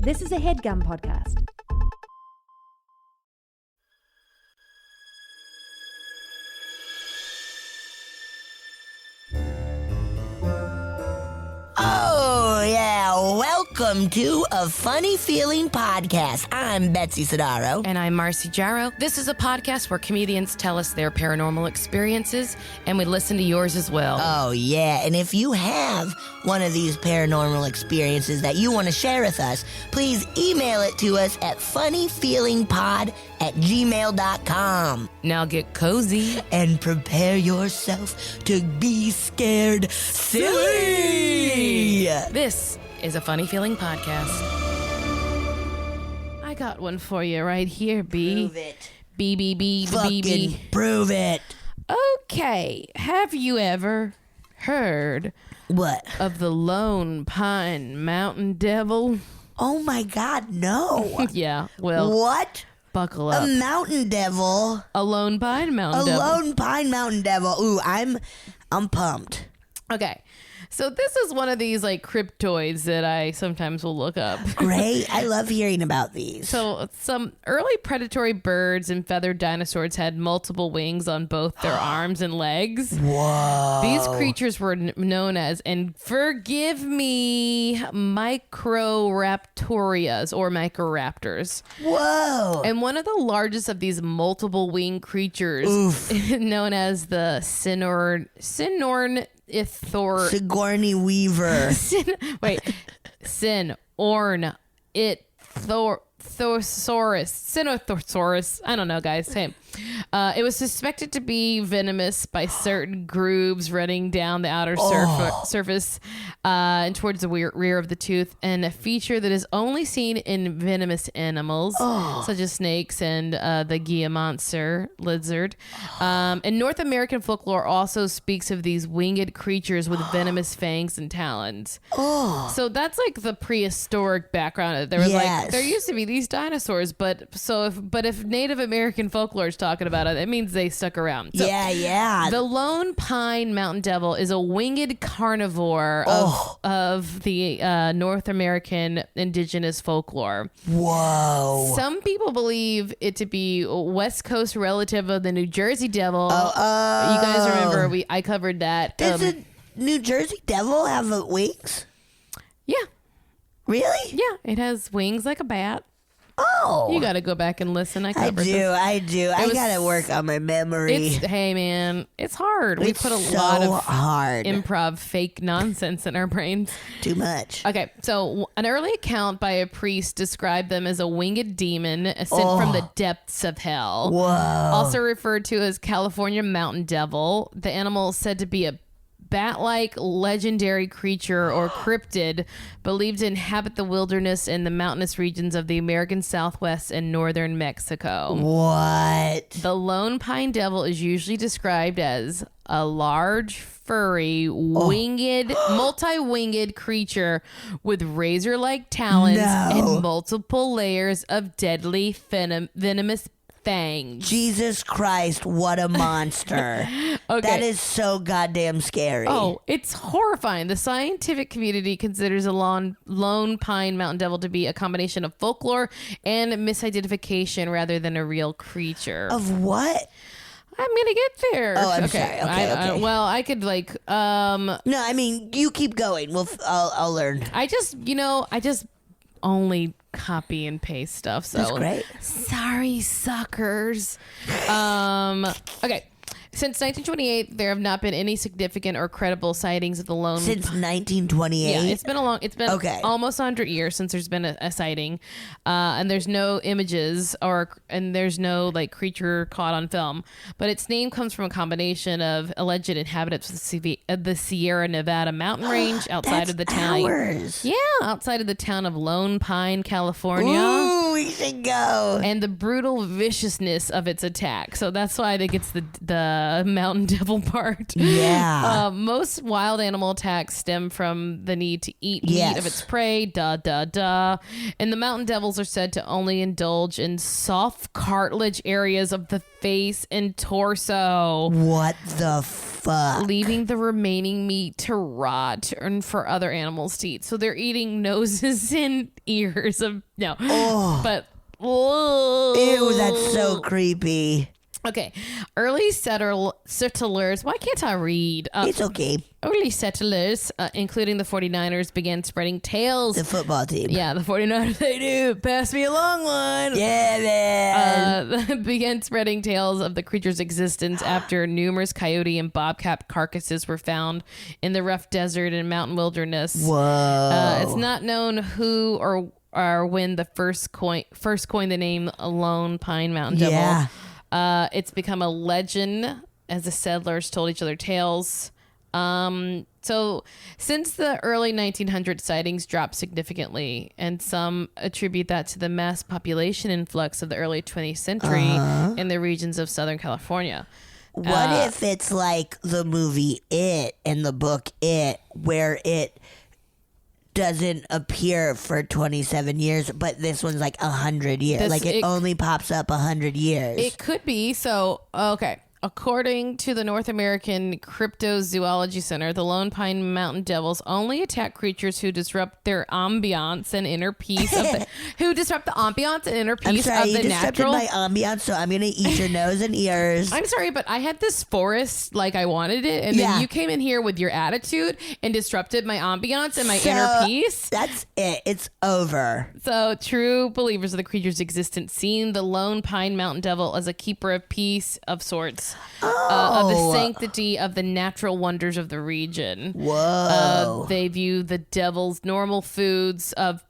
This is a HeadGum podcast. Oh, yeah. Welcome to A Funny Feeling Podcast. I'm Betsy Sidaro. And I'm Marcy Jarrow. This is a podcast where comedians tell us their paranormal experiences, and we listen to yours as well. Oh, yeah. And if you have one of these paranormal experiences that you want to share with us, please email it to us at funnyfeelingpod@gmail.com. Now get cozy. And prepare yourself to be scared silly. This is a Funny Feeling Podcast. I got one for you right here, B. Prove it. B. Fucking prove it. Okay, have you ever heard What? of the Lone Pine Mountain Devil? Oh my God, no. Yeah, well, What? buckle A up. mountain devil. A Lone Pine Mountain A Devil. Lone Pine Mountain Devil. Ooh, I'm pumped. Okay, so this is one of these like cryptoids that I sometimes will look up. Great. I love hearing about these. So some early predatory birds and feathered dinosaurs had multiple wings on both their arms and legs. Whoa. These creatures were known as, and forgive me, Microraptorias or Microraptors. Whoa. And one of the largest of these multiple winged creatures, known as the Sinornithor. Sigourney Weaver. Sinorthosaurus. I don't know, guys. Hey. It was suspected to be venomous by certain grooves running down the outer surface and towards the rear of the tooth, and a feature that is only seen in venomous animals, such as snakes and the Guillemotser lizard. And North American folklore also speaks of these winged creatures with venomous fangs and talons. So that's like the prehistoric background. There was like there used to be these dinosaurs, but if Native American folklore is talking about it means they stuck around. So yeah. the Lone Pine Mountain Devil is a winged carnivore of the North American indigenous folklore. Whoa. Some people believe it to be a West Coast relative of the New Jersey Devil. You guys remember I covered that. Does the New Jersey Devil have wings? Yeah. Really? Yeah. It has wings like a bat. Oh. You got to go back and listen. I covered this. I do. I got to work on my memory. Hey, man, it's hard. We put a so lot of hard. improv fake nonsense in our brains. Too much. Okay, so an early account by a priest described them as a winged demon sent from the depths of hell. Whoa. Also referred to as California Mountain Devil. The animal is said to be a bat-like legendary creature or cryptid believed to inhabit the wilderness in the mountainous regions of the American Southwest and northern Mexico. What? The Lone Pine Devil is usually described as a large, furry, multi-winged creature with razor-like talons and multiple layers of deadly venomous fangs. Jesus Christ, what a monster. Okay. That is so goddamn scary. Oh, it's horrifying. The scientific community considers a Lone Pine Mountain Devil to be a combination of folklore and misidentification rather than a real creature. Of what? I'm gonna get there. Oh, I'm sorry. Okay. Well, I could like. No, I mean you keep going. I'll learn. I just only copy and paste stuff. So that's great. Sorry, suckers. Okay. Since 1928, there have not been any significant or credible sightings of the Lone Pine. Since 1928? Yeah, it's been almost 100 years since there's been a sighting. And there's no images and there's no like creature caught on film. But its name comes from a combination of alleged inhabitants of the Sierra Nevada mountain range outside of the town. Ours. Yeah, outside of the town of Lone Pine, California. Ooh, we should go. And the brutal viciousness of its attack. So that's why it gets the Mountain Devil part. Yeah. Most wild animal attacks stem from the need to eat meat of its prey. And the Mountain Devils are said to only indulge in soft cartilage areas of the face and torso. What the fuck? leaving the remaining meat to rot and for other animals to eat. So they're eating noses and ears of but Ew, that's so creepy. Okay, early settlers. Why can't I read? It's okay. Early settlers, including the 49ers, began spreading tales. The football team. Yeah, the 49ers, they do. Pass me a long one. Yeah, man. Began spreading tales of the creature's existence after numerous coyote and bobcat carcasses were found in the rough desert and mountain wilderness. Whoa. It's not known who or when the first coined the name Lone Pine Mountain Devil. Yeah. It's become a legend as the settlers told each other tales. So since the early 1900s, sightings dropped significantly, and some attribute that to the mass population influx of the early 20th century in the regions of Southern California. What if it's like the movie It and the book It, where it doesn't appear for 27 years, but this one's like 100 years. It only pops up 100 years. It could be. So, okay. According to the North American Cryptozoology Center, the Lone Pine Mountain Devils only attack creatures who disrupt their ambiance and inner peace of the I'm sorry, you disrupted my ambiance, so I'm gonna eat your nose and ears. I'm sorry, but I had this forest like I wanted it, and then you came in here with your attitude and disrupted my ambiance and my inner peace. That's it. It's over. So true believers of the creature's existence seen the Lone Pine Mountain Devil as a keeper of peace of sorts. Of the sanctity of the natural wonders of the region. Whoa. They view the devil's normal foods of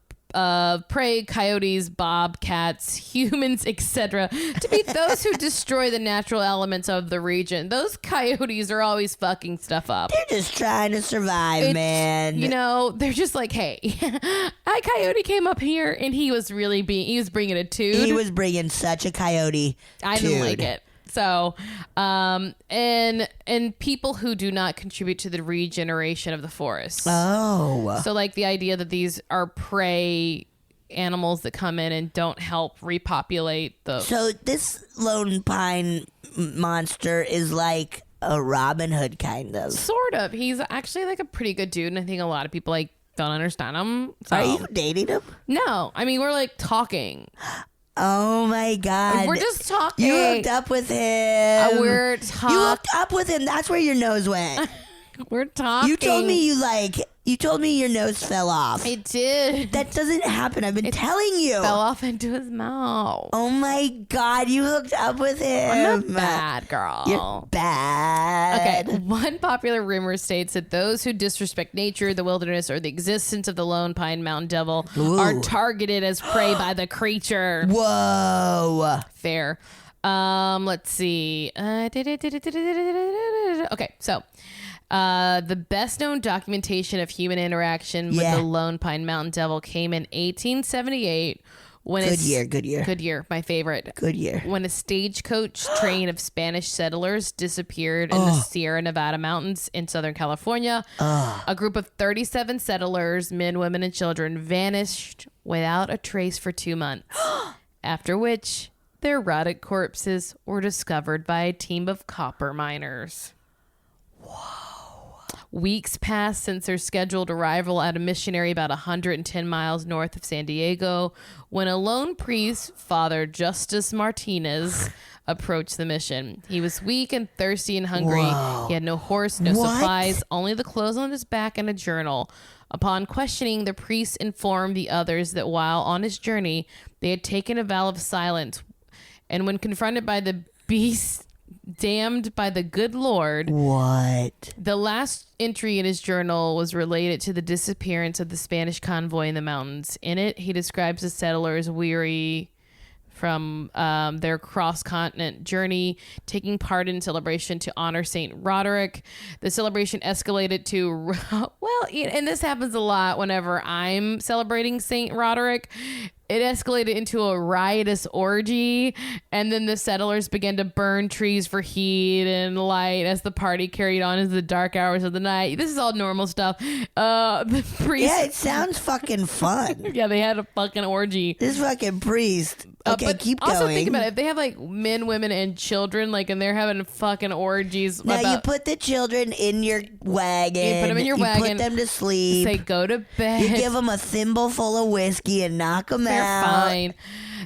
prey, coyotes, bobcats, humans, etc., to be those who destroy the natural elements of the region. Those coyotes are always fucking stuff up. They're just trying to survive, man. You know, they're just like, hey, a coyote came up here and he was bringing a toot. He was bringing such a coyote. I didn't like it. So, and people who do not contribute to the regeneration of the forest. Oh. So like the idea that these are prey animals that come in and don't help repopulate the... So this Lone Pine monster is like a Robin Hood kind of. Sort of. He's actually like a pretty good dude, and I think a lot of people like don't understand him. So. Are you dating him? No. I mean, we're like talking. Oh my God. We're just talking. You hooked up with him. We're talking. You hooked up with him. That's where your nose went. We're talking. You told me you told me your nose fell off. It did. That doesn't happen. I've been telling you. Fell off into his mouth. Oh my God, you hooked up with him. I'm a bad girl. You're bad. Okay, one popular rumor states that those who disrespect nature, the wilderness, or the existence of the Lone Pine Mountain Devil are targeted as prey by the creature. Whoa. Fair. Let's see. Okay, so the best known documentation of human interaction with the Lone Pine Mountain Devil came in 1878 when Good year. My favorite. Good year. When a stagecoach train of Spanish settlers disappeared in the Sierra Nevada mountains in Southern California. A group of 37 settlers, men, women, and children, vanished without a trace for 2 months. After which their rotted corpses were discovered by a team of copper miners. Weeks passed since their scheduled arrival at a missionary about 110 miles north of San Diego when a lone priest, Father Justus Martinez, approached the mission. He was weak and thirsty and hungry. He had no horse, no supplies, only the clothes on his back and a journal. Upon questioning, the priest informed the others that while on his journey, they had taken a vow of silence. And when confronted by the beast damned by the good Lord. What? The last entry in his journal was related to the disappearance of the Spanish convoy in the mountains. In it, he describes the settlers weary from their cross-continent journey, taking part in celebration to honor Saint Roderick. The celebration escalated to, and this happens a lot whenever I'm celebrating Saint Roderick. It escalated into a riotous orgy, and then the settlers began to burn trees for heat and light as the party carried on into the dark hours of the night. This is all normal stuff. The priest... Yeah, it sounds fucking fun. Yeah, they had a fucking orgy. This fucking priest. Okay, but keep going. Also think about it. If they have like men, women, and children, like, and they're having fucking orgies. Now you put the children in your wagon. You put them in your wagon. Put them to sleep. Say go to bed. You give them a thimble full of whiskey and knock them They're out. fine.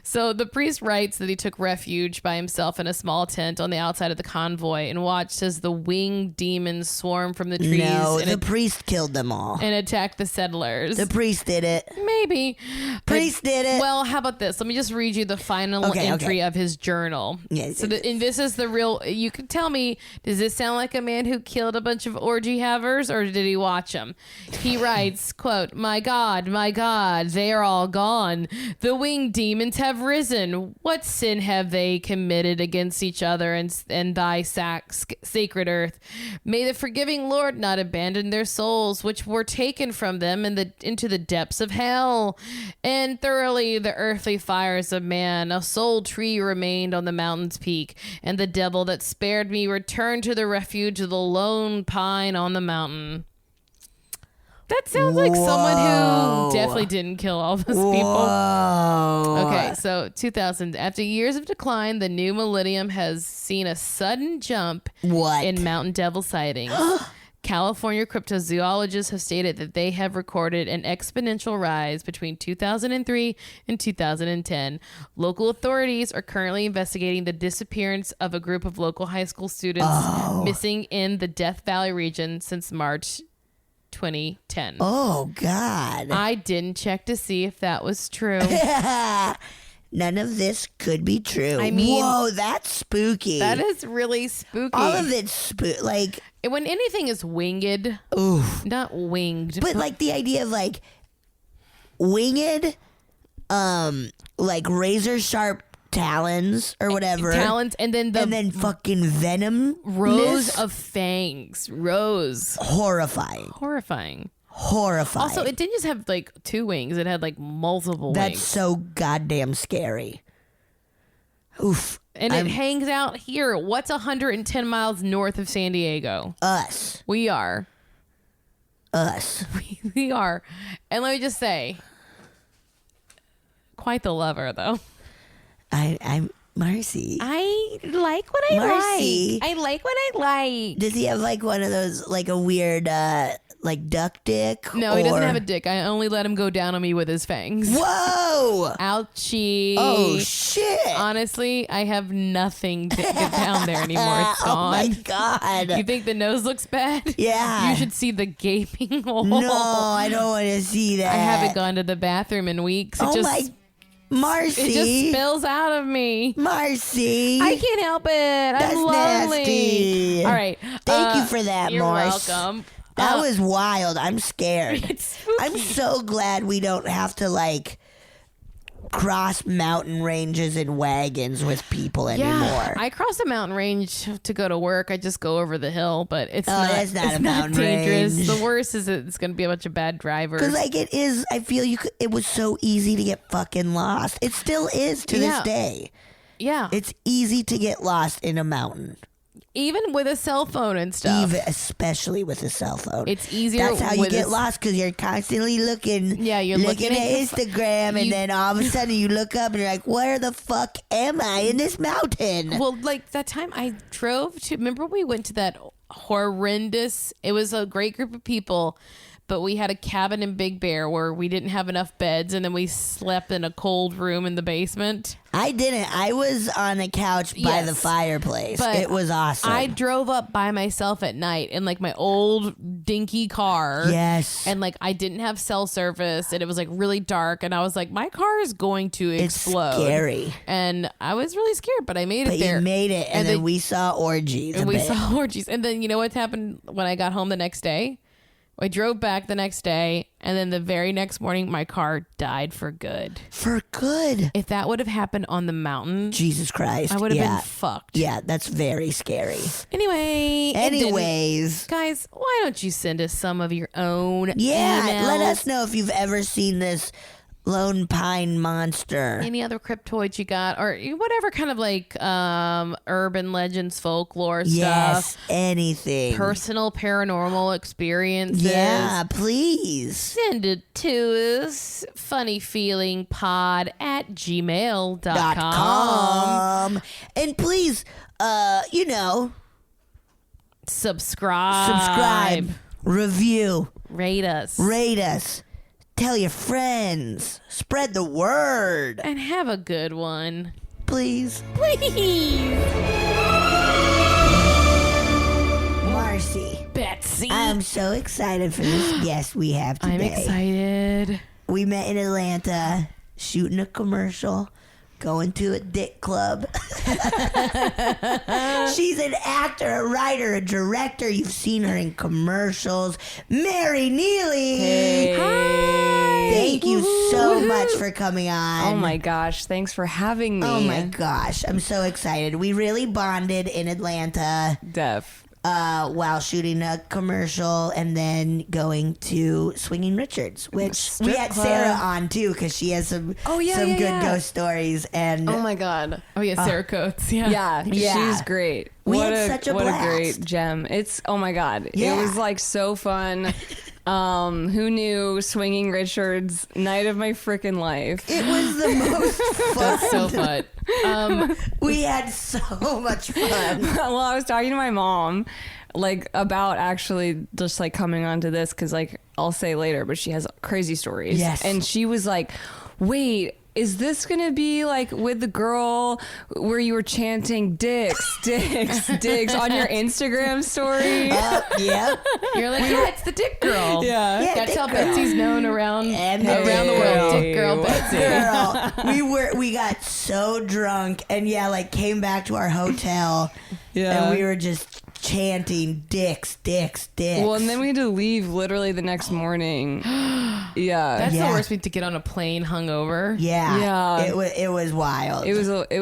So the priest writes that he took refuge by himself in a small tent on the outside of the convoy and watched as the winged demons swarmed from the trees. No, the priest killed them all. And attacked the settlers. The priest did it. Maybe. Priest did it. Well, how about this? Let me just read you the final entry of his journal. Yes. So and this is the real... You can tell me, does this sound like a man who killed a bunch of orgy havers, or did he watch them? He writes, quote, my God, they are all gone. The winged demons have risen. What sin have they committed against each other and thy sacred earth? May the forgiving Lord not abandon their souls, which were taken from them into the depths of hell. And thoroughly the earthly fires of man, a sole tree remained on the mountain's peak, and the devil that spared me returned to the refuge of the lone pine on the mountain. That sounds like someone who definitely didn't kill all those people. Okay, so 2000. After years of decline, the new millennium has seen a sudden jump in mountain devil sightings. California cryptozoologists have stated that they have recorded an exponential rise between 2003 and 2010. Local authorities are currently investigating the disappearance of a group of local high school students missing in the Death Valley region since March 2010. Oh, God. I didn't check to see if that was true. None of this could be true. I mean... Whoa, that's spooky. That is really spooky. All of it's like... When anything is winged... Oof. Not winged. But like the idea of like... Winged... Like razor sharp talons or whatever. Talons, and then fucking venom. Rows of fangs. Horrifying. Also, it didn't just have like two wings. It had like multiple wings. That's so goddamn scary. Oof. And it hangs out here. What's 110 miles north of San Diego? Us. We are. Us. We are. And let me just say, quite the lover, though. I'm Marcy. I like what I Marcy. like. I like what I like. Does he have like one of those, like a weird, like duck dick? No, he doesn't have a dick. I only let him go down on me with his fangs. Whoa! Ouchie. Oh, shit. Honestly, I have nothing to get down there anymore. It's gone. Oh, my God. You think the nose looks bad? Yeah. You should see the gaping hole. No, I don't want to see that. I haven't gone to the bathroom in weeks. Marcy. It just spills out of me. Marcy. I can't help it. That's I'm lovely. nasty. All right. Thank you for that, You're Marcy. welcome. That was wild. I'm scared. It's spooky. I'm so glad we don't have to like cross mountain ranges in wagons with people anymore. I cross a mountain range to go to work. I just go over the hill, but it's that's not a mountain dangerous. range. The worst is it's going to be a bunch of bad drivers. Because like it is, I feel it was so easy to get fucking lost. It still is to this day. Yeah. It's easy to get lost in a mountain. Even with a cell phone and stuff. Especially with a cell phone. It's easier. That's how you get lost, because you're constantly looking. Yeah, you're looking at Instagram, and then all of a sudden you look up and you're like, where the fuck am I in this mountain? Well, like that time I drove to, remember we went to that horrendous, it was a great group of people, but we had a cabin in Big Bear where we didn't have enough beds, and then we slept in a cold room in the basement. I didn't. I was on a couch by the fireplace. But it was awesome. I drove up by myself at night in like my old dinky car. Yes. And like I didn't have cell service, and it was like really dark, and I was like, my car is going to explode. It's scary. And I was really scared, but I made it there. You made it, and then we saw orgies. And we saw orgies. And then you know what happened when I got home the next day? I drove back the next day, and then the very next morning, my car died for good. For good? If that would have happened on the mountain, Jesus Christ, I would have been fucked. Yeah, that's very scary. Anyways, guys, why don't you send us some of your own emails? emails? Let us know if you've ever seen this Lone Pine Monster. Any other cryptoids you got, or whatever kind of like urban legends, folklore Yes, stuff, anything. personal paranormal experiences. Yeah, please. Send it to us, funnyfeelingpod@gmail.com. And please, Subscribe, review, rate us, tell your friends, spread the word. and have a good one. Please. Marcy. Betsy. I'm so excited for this guest we have today. I'm excited. We met in Atlanta, shooting a commercial, going to a dick club. She's an actor, a writer, a director. You've seen her in commercials. Mary Neely. Hey. Hi. Thank you so much for coming on. Oh my gosh, thanks for having me. Oh my gosh, I'm so excited. We really bonded in Atlanta. Def. While shooting a commercial and then going to Swinging Richards, which Strip we had club. Sarah on too because she has some good ghost stories. And Oh my god. Oh yeah, Sarah Coates. Yeah. Yeah, Yeah. she's great. We what had such a what blast. a great gem. It's oh my god. Yeah. It was like so fun. Who knew Swinging Richards night of my freaking life. it was the most fun. That's so fun. We had so much fun. Well, I was talking to my mom like about actually just like coming onto this because like I'll say later, but she has crazy stories. Yes. And she was like, wait, is this gonna be like with the girl where you were chanting dicks on your Instagram story? Yep. You're like, yeah, it's the Dick Girl. Yeah. Yeah, That's Dick how Girl. Betsy's known around And the world. Dick Girl Ew. Betsy. Girl, we got so drunk and like came back to our hotel and we were just chanting dicks. Well, and then we had to leave literally the next morning. Yeah. That's Yeah. the worst week to get on a plane hungover. Yeah. Yeah. It was wild. But it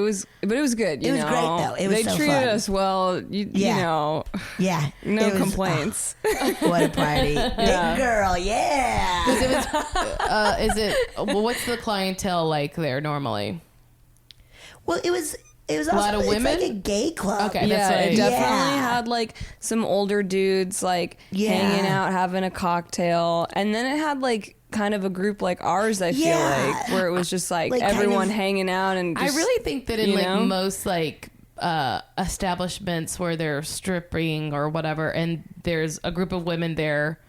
was good. You It was know? great, though. It was they so treated fun. us well. You know, Yeah. no It was- complaints. What a party. Big girl, yeah. What's the clientele like there normally? Well, it was also lot of it's women? like a gay club. Okay. Yeah, That's it right. definitely Yeah. had like some older dudes like Yeah. hanging out, having a cocktail, and then it had like kind of a group like ours. I feel Yeah. like where it was just like, Like, kind everyone of- hanging out and I just, really think that in you like know? most like establishments where they're stripping or whatever, and there's a group of women there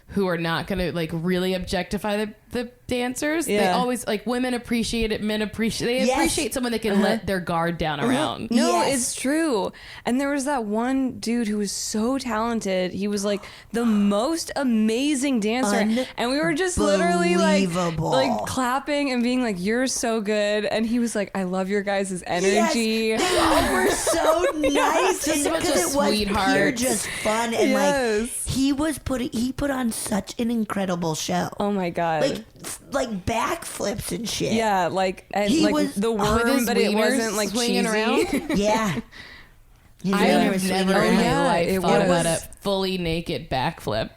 who are not going to like really objectify the dancers. They Yeah. always like women appreciate it, men appreciate. They Yes. appreciate someone that can let their guard down around. No, Yes. it's true. And there was that one dude who was so talented. He was like the most amazing dancer. And we were just literally Unbelievable. like clapping and being like, you're so good. And he was like, I love your guys' energy. Yes, they all were so nice. Just a bunch because of it was pure sweethearts. just fun. And Yes. like, he put on such an incredible show. Oh my God. Like backflips and shit. Yeah, like and He like was- the with worm, his but it wieners wasn't like swinging cheesy. around? Yeah. His I wieners have was never swinging in my around. life it thought was- about a fully naked backflip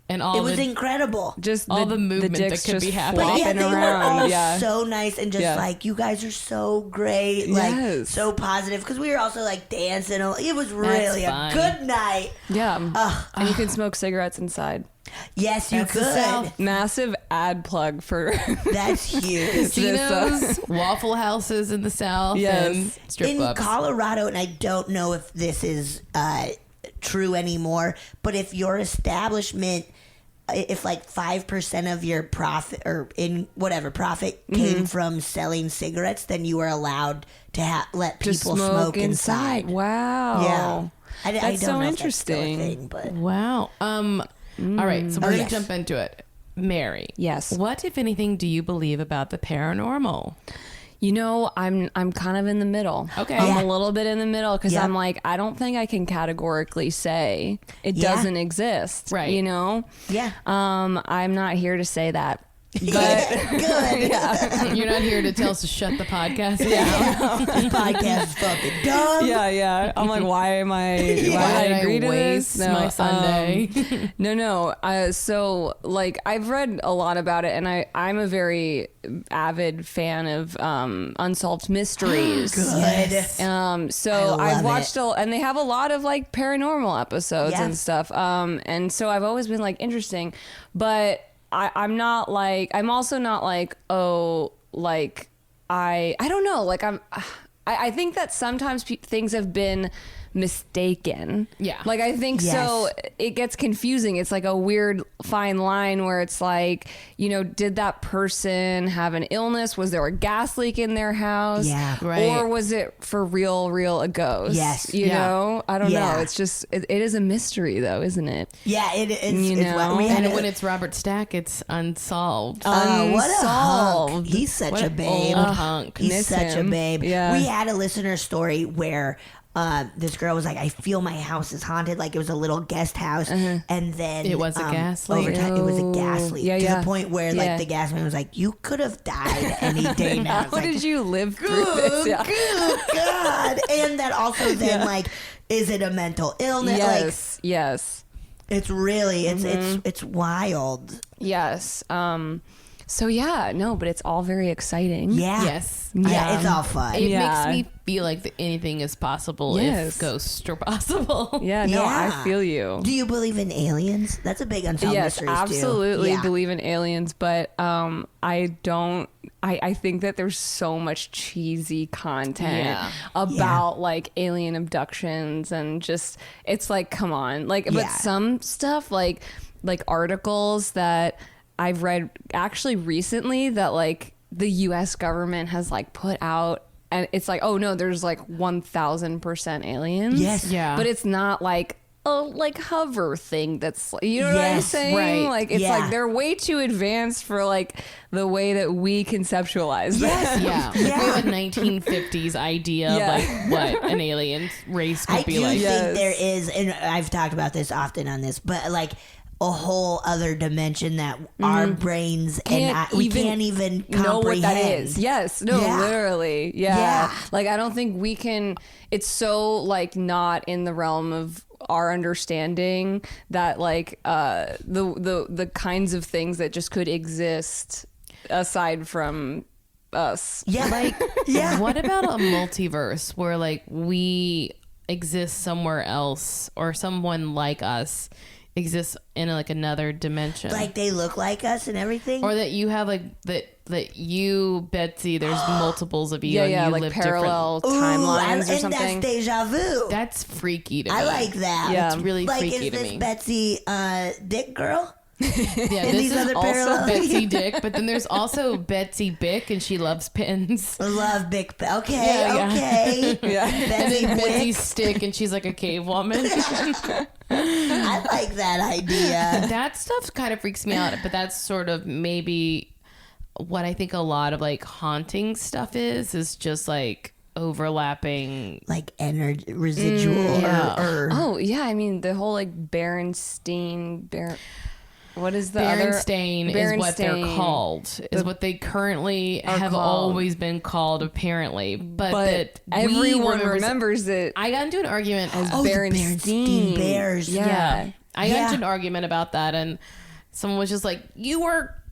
and all It was the incredible. Just all the movement that dicks could just be happening. But yeah, flopping they were around. all Yeah. so nice and just Yeah. like, you guys are so great. Like, Yes. so positive. Because we were also like dancing. It was really a fun. good night. Yeah. And you can smoke cigarettes inside. Yes, you That's the could. South. Massive ad plug for That's huge. casinos, Waffle Houses in the South, Yes. and strip In clubs. Colorado, and I don't know if this is true anymore, but if your establishment, if like 5% of your profit or in whatever profit came from selling cigarettes, then you were allowed to let to people smoke inside. Wow. Yeah. I That's don't so know if that's still a interesting. thing, but Wow. All right, so we're gonna yes. jump into it. Mary. Yes. What, if anything, do you believe about the paranormal? You know, I'm kind of in the middle. Okay. I'm Yeah. a little bit in the middle because Yeah. I'm like, I don't think I can categorically say it Yeah. doesn't exist. Right. You know? yeah. I'm not here to say that. But Good. yeah. You're not here to tell us to shut the podcast down. This podcast is fucking dumb. Yeah. I'm like, why did I agree to waste this? my Sunday? No. So like I've read a lot about it, and I'm a very avid fan of unsolved mysteries. Good. So I I've love watched and they have a lot of like paranormal episodes Yeah. and stuff. And so I've always been like interesting, but I'm also not like, oh, like I don't know. Like I think that sometimes things have been mistaken. Yeah. Like I think Yes. so it gets confusing. It's like a weird fine line where it's like, did that person have an illness? Was there a gas leak in their house? Yeah. Right. Or was it for real a ghost? Yes. You Yeah. know? I don't Yeah. know. It's just it is a mystery though, isn't it? Yeah, it's know? what we had. And when it's Robert Stack, it's unsolved. What a Unsolved. hunk. He's such What a an babe. old hunk. He's Miss such him. a babe. Yeah. We had a listener story where this girl was like, I feel my house is haunted. Like it was a little guest house. And then It was a gas over leak? time, it was a gas leak. Yeah, to yeah. the point where Yeah. like the gas man was like, you could have died any day now. How It's like, did you live through this? Yeah. Good God. And that also then like, is it a mental illness? Yes. Like it's really it's wild. Yes. So yeah, no, but it's all very exciting. Yeah. Yes. Yeah, it's all fun. It Yeah. makes me feel like anything is possible Yes. if ghosts are possible. Yeah, no, Yeah. I feel you. Do you believe in aliens? That's a big unsolved Yes, mystery too. absolutely Yeah. believe in aliens, but I don't. I think that there's so much cheesy content Yeah. about like alien abductions and just it's like come on, like but Yeah. some stuff like articles that I've read actually recently that like the U.S. government has like put out. And it's like, oh no, there's like 1000% aliens. Yes. Yeah. But it's not like a like hover thing that's, you know what I'm Yes, saying? right. Like it's Yeah. like they're way too advanced for like the way that we conceptualize Yes. them. Yeah. Yeah. We have a 1950s idea Yeah. of like what an alien race could I be do like. think Yes. there is, and I've talked about this often on this, but like a whole other dimension that our brains we can't even comprehend. know what that is. Yes. No, Yeah. literally. Yeah. Yeah. Like I don't think we can, it's so like not in the realm of our understanding that like the kinds of things that just could exist aside from us. Yeah, Like, yeah. what about a multiverse where like we exist somewhere else or someone like us exists in like another dimension? Like they look like us and everything. Or that you have like that you, Betsy, there's multiples of you Yeah, and yeah, you like live parallel Ooh, timelines or and something. that's deja vu. different. That's freaky to me. I like that. Yeah. It's really like, freaky is to this me. Betsy Dick girl? Yeah, in this these is other also parallels? Betsy Dick, but then there's also Betsy Bick, and she loves pins. Love Big. Okay, Yeah, yeah. okay. Yeah. And Betsy then Betsy Wick. Stick, and she's like a cave woman. I like that idea. That stuff kind of freaks me out, but that's sort of maybe what I think a lot of like haunting stuff is just like overlapping. Like energy residual yeah. or Oh yeah, I mean the whole like what is the Berenstain other is what they're Berenstain. called, is what they currently Are have called. always been called, apparently. But that everyone we remembers it I got into an argument as Oh, the Berenstain. Berenstain Bears. Yeah. I got Yeah. into an argument about that, and someone was just like,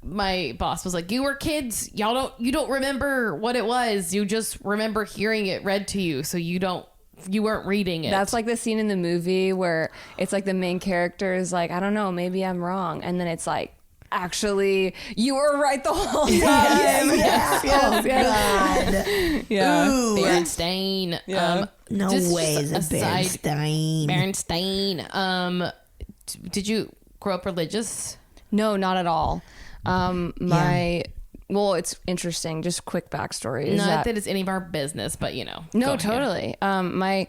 my boss was like, you were kids, you don't remember what it was, you just remember hearing it read to you, so you weren't reading it. That's like the scene in the movie where it's like the main character is like, I don't know, maybe I'm wrong. And then it's like, actually, you were right the whole time. Yes, yes. Yeah. Ooh, Berenstain. Yeah. no just way is a aside- Berenstain. Berenstain. Did you grow up religious? No, not at all. Well, it's interesting. Just quick backstory. is Not that it's any of our business, but No, go ahead. totally. My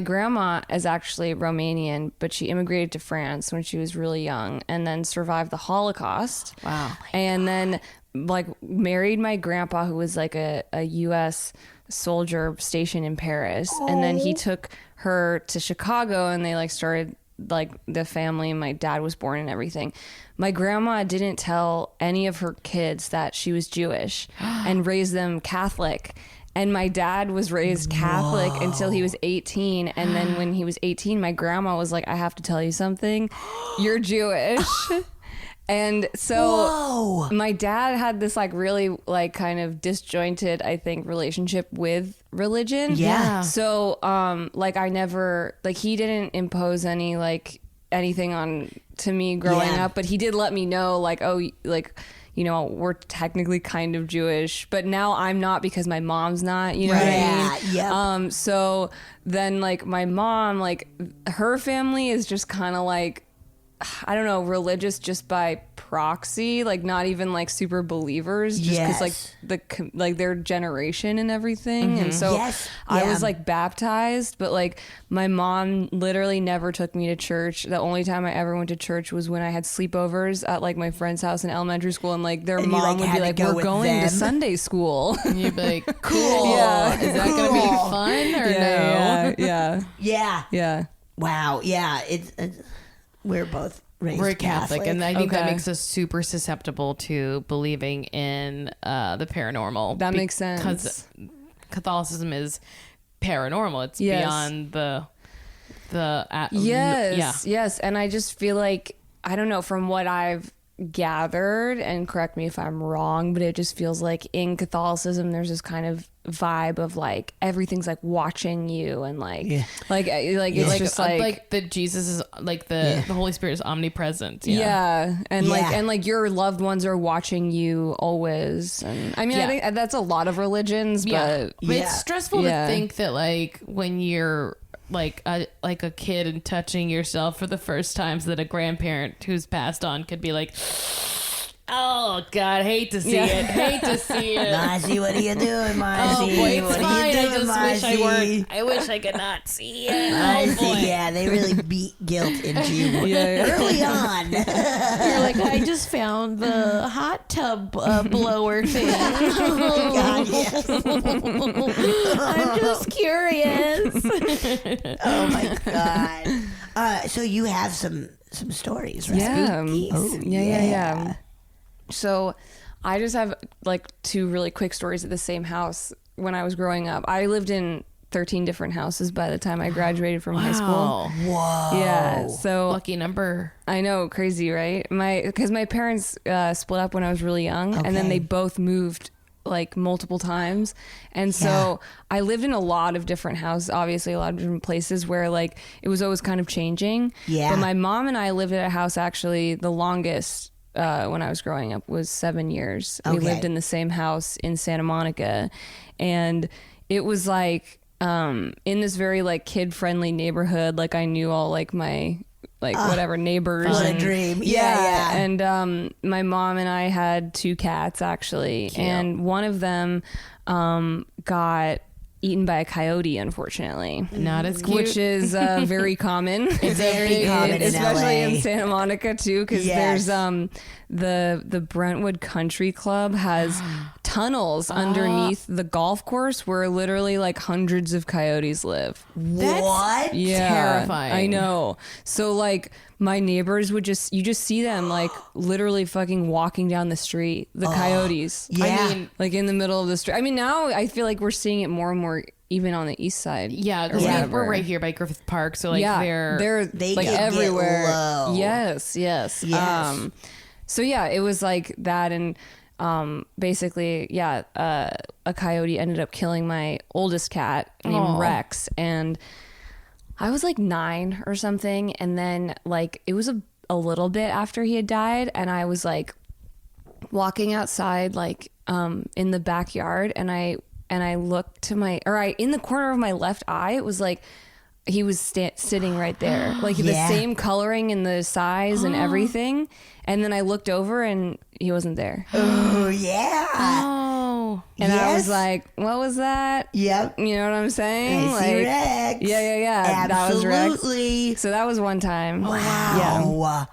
grandma is actually Romanian, but she immigrated to France when she was really young, and then survived the Holocaust. Wow. And then like married my grandpa, who was like a U.S. soldier stationed in Paris, and then he took her to Chicago, and they like started like the family my dad was born and everything. My grandma didn't tell any of her kids that she was Jewish and raised them Catholic. And my dad was raised Catholic until he was 18. And then when he was 18, my grandma was like, I have to tell you something. You're Jewish. And so my dad had this like really like kind of disjointed, I think, relationship with religion. Yeah. So like I never like he didn't impose any like anything on to me growing up, but he did let me know like, oh, like, you know, we're technically kind of Jewish, but now I'm not because my mom's not, you know what I mean? Yeah. So then like my mom, like her family is just kind of like, I don't know, religious just by proxy, like not even like super believers, just because like their generation and everything. And so I was like baptized, but like my mom literally never took me to church. The only time I ever went to church was when I had sleepovers at like my friend's house in elementary school, and like their mom would be like, "We're going to Sunday school." And you'd be like, "Cool, is that gonna be fun or no?" Yeah. Wow. Yeah. It's we're both raised We're Catholic, and I think that Okay. makes us super susceptible to believing in the paranormal. That makes sense. Because Catholicism is paranormal. It's Yes. beyond the Yes. And I just feel like, I don't know, from what I've gathered, and correct me if I'm wrong, but it just feels like in Catholicism there's this kind of vibe of like everything's like watching you, and like it's just like that Jesus is like the Holy Spirit is omnipresent. and like your loved ones are watching you always. And I mean, I think that's a lot of religions, but it's stressful to think that like when you're like a kid and touching yourself for the first time, so that a grandparent who's passed on could be like, oh God, hate to see it. Marcy, what are you doing, Marcy? Oh boy, it's what fine. are you doing, I just Marcy? wish I weren't. I wish I could not see it. Marcy, Oh boy. yeah, they really beat guilt into you early on. You're like, I just found the hot tub blower thing. Oh, God, yes. I'm just curious. Oh my God. So you have some stories, right? Yeah. Oh, Yeah. So I just have like two really quick stories at the same house. When I was growing up, I lived in 13 different houses by the time I graduated from high school. Whoa. Yeah. So Lucky number. I know, crazy, right? Because my parents split up when I was really young, and then they both moved like multiple times. And so I lived in a lot of different houses, obviously a lot of different places where like it was always kind of changing. Yeah. But my mom and I lived at a house actually the longest when I was growing up was 7 years. We lived in the same house in Santa Monica, and it was like in this very like kid friendly neighborhood. Like I knew all like my whatever neighbors. What and, a dream. Yeah. And my mom and I had two cats actually. Cute. And one of them got eaten by a coyote, unfortunately. Not as cute. Which is very common. It's very common in especially LA. in Santa Monica too, because there's the Brentwood Country Club has tunnels underneath the golf course where literally like hundreds of coyotes live. What? Yeah, terrifying. I know. So like my neighbors would just see them like literally fucking walking down the street. The coyotes. Yeah. I mean, like in the middle of the street. I mean, now I feel like we're seeing it more and more even on the east side. Yeah, because we're right here by Griffith Park, so like they like get everywhere. low. Yes. So yeah, it was like that, and basically, a coyote ended up killing my oldest cat named Rex, and I was like 9 or something, and then like it was a little bit after he had died, and I was like walking outside like in the backyard, and I looked to in the corner of my left eye, it was like he was sitting right there, like the same coloring and the size and everything. And then I looked over and he wasn't there. Oh, yeah. Oh. And I was like, what was that? Yep. You know what I'm saying? I see Rex. Yeah. That was Rex. Absolutely. So that was one time. Wow. Yeah.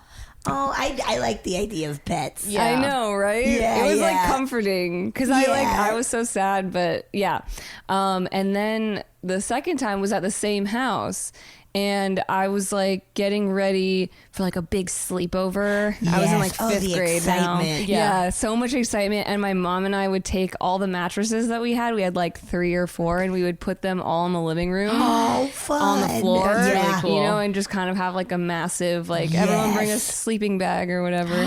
Oh, I like the idea of pets. Yeah. I know, right? Yeah, it was yeah. like comforting because I was so sad, but yeah. And then the second time was at the same house, and I was like getting ready for like a big sleepover. I was in like Yes. 5th The grade now. excitement. Yeah, so much excitement. And my mom and I would take all the mattresses that we had like 3 or 4, and we would put them all in the living room Oh, fun. on the floor, That's really cool. you know, and just kind of have like a massive, like everyone bring a sleeping bag or whatever.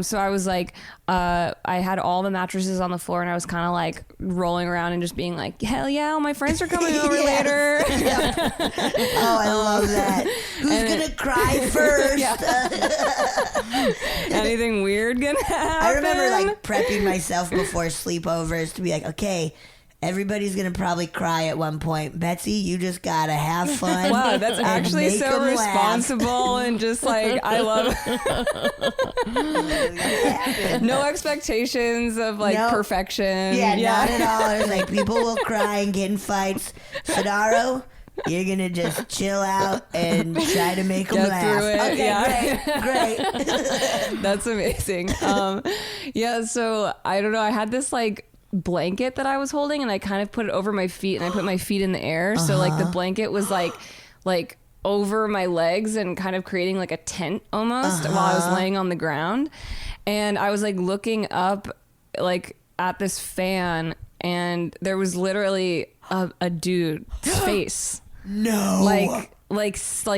So I was like, I had all the mattresses on the floor, and I was kind of like rolling around and just being like, hell yeah, all my friends are coming over later. Oh, I love that. Who's gonna cry first? Anything weird gonna happen? I remember like prepping myself before sleepovers to be like, okay, everybody's gonna probably cry at one point. Betsy, you just gotta have fun. Wow, that's and actually make so 'em laugh. responsible and just like I love no expectations of like Nope. perfection. Yeah, not at all. It's like people will cry and get in fights. Sodaro, you're gonna just chill out and try to make them Get laugh. through it, Okay, yeah. great. That's amazing. Yeah, so I don't know. I had this like blanket that I was holding, and I kind of put it over my feet, and I put my feet in the air. So like the blanket was like over my legs and kind of creating like a tent almost while I was laying on the ground. And I was like looking up like at this fan, and there was literally a dude's face. No. like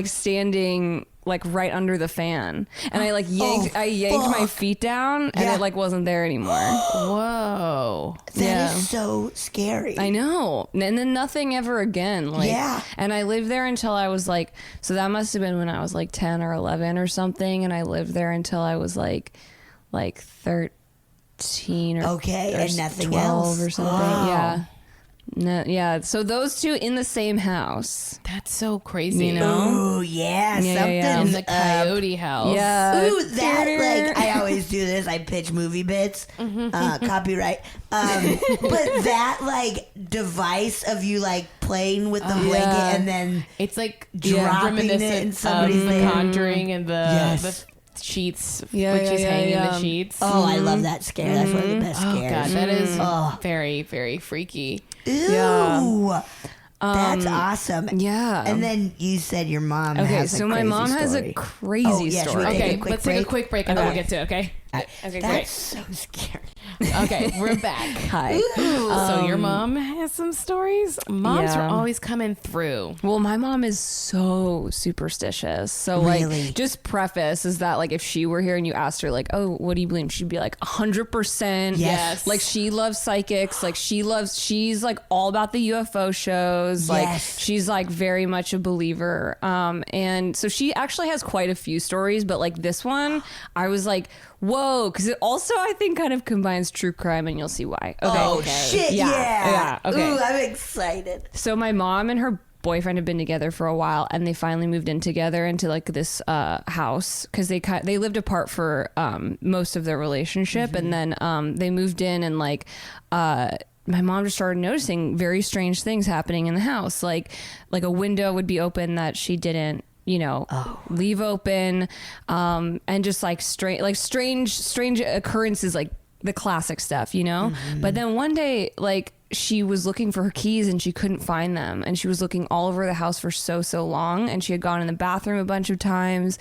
standing like right under the fan, and I like yanked my feet down, and Yeah. it like wasn't there anymore. Whoa. That is so scary. I know. And then nothing ever again. Like, Yeah. And I lived there until I was like, so that must have been when I was like 10 or 11 or something, and I lived there until I was like 13 or Okay, or and nothing 12 else. or something. Wow. Yeah. No, yeah. So those two in the same house. That's so crazy. You know? Ooh, yeah, Yeah, yeah. In something's the coyote house. Yeah. Ooh, that, like, I always do this. I pitch movie bits, copyright. But that, like, device of you, like, playing with the blanket Yeah. and then It's like Dropping it in reminiscent of somebody's The name. Conjuring and the Yes. sheets, Yeah, which yeah, is yeah, hanging yeah. the sheets. oh, I love that scare. That's one of the best Oh, scares. God, that is Oh. very, very freaky. Ew. Yeah. That's awesome. Yeah. And then you said your mom Okay, has a so my crazy mom has a story. crazy Oh, yeah, should we story. take Okay, a quick let's take a break? quick break and then we'll Okay. get to it, okay? Okay, That's great. so scary. Okay, we're back. Hi. So your mom has some stories? Moms yeah. are always coming through. Well, my mom is so superstitious. So, Really? like, just preface is that, like, if she were here and you asked her, like, oh, what do you believe? She'd be like, 100%. Yes. Like, she loves psychics. Like, she's, like, all about the UFO shows. Like, Yes. she's, like, very much a believer. And so she actually has quite a few stories, but, like, this one, I was like, whoa. Because it also, I think, kind of combines true crime, and you'll see why. Okay. Oh, shit, Yeah, yeah. yeah, okay. Ooh, I'm excited. So my mom and her boyfriend had been together for a while, and they finally moved in together into like this house because they lived apart for most of their relationship, and then they moved in, and like my mom just started noticing very strange things happening in the house, like a window would be open that she didn't leave open, and just like strange occurrences, like the classic stuff, but then one day, like, she was looking for her keys and she couldn't find them, and she was looking all over the house for so long, and she had gone in the bathroom a bunch of times,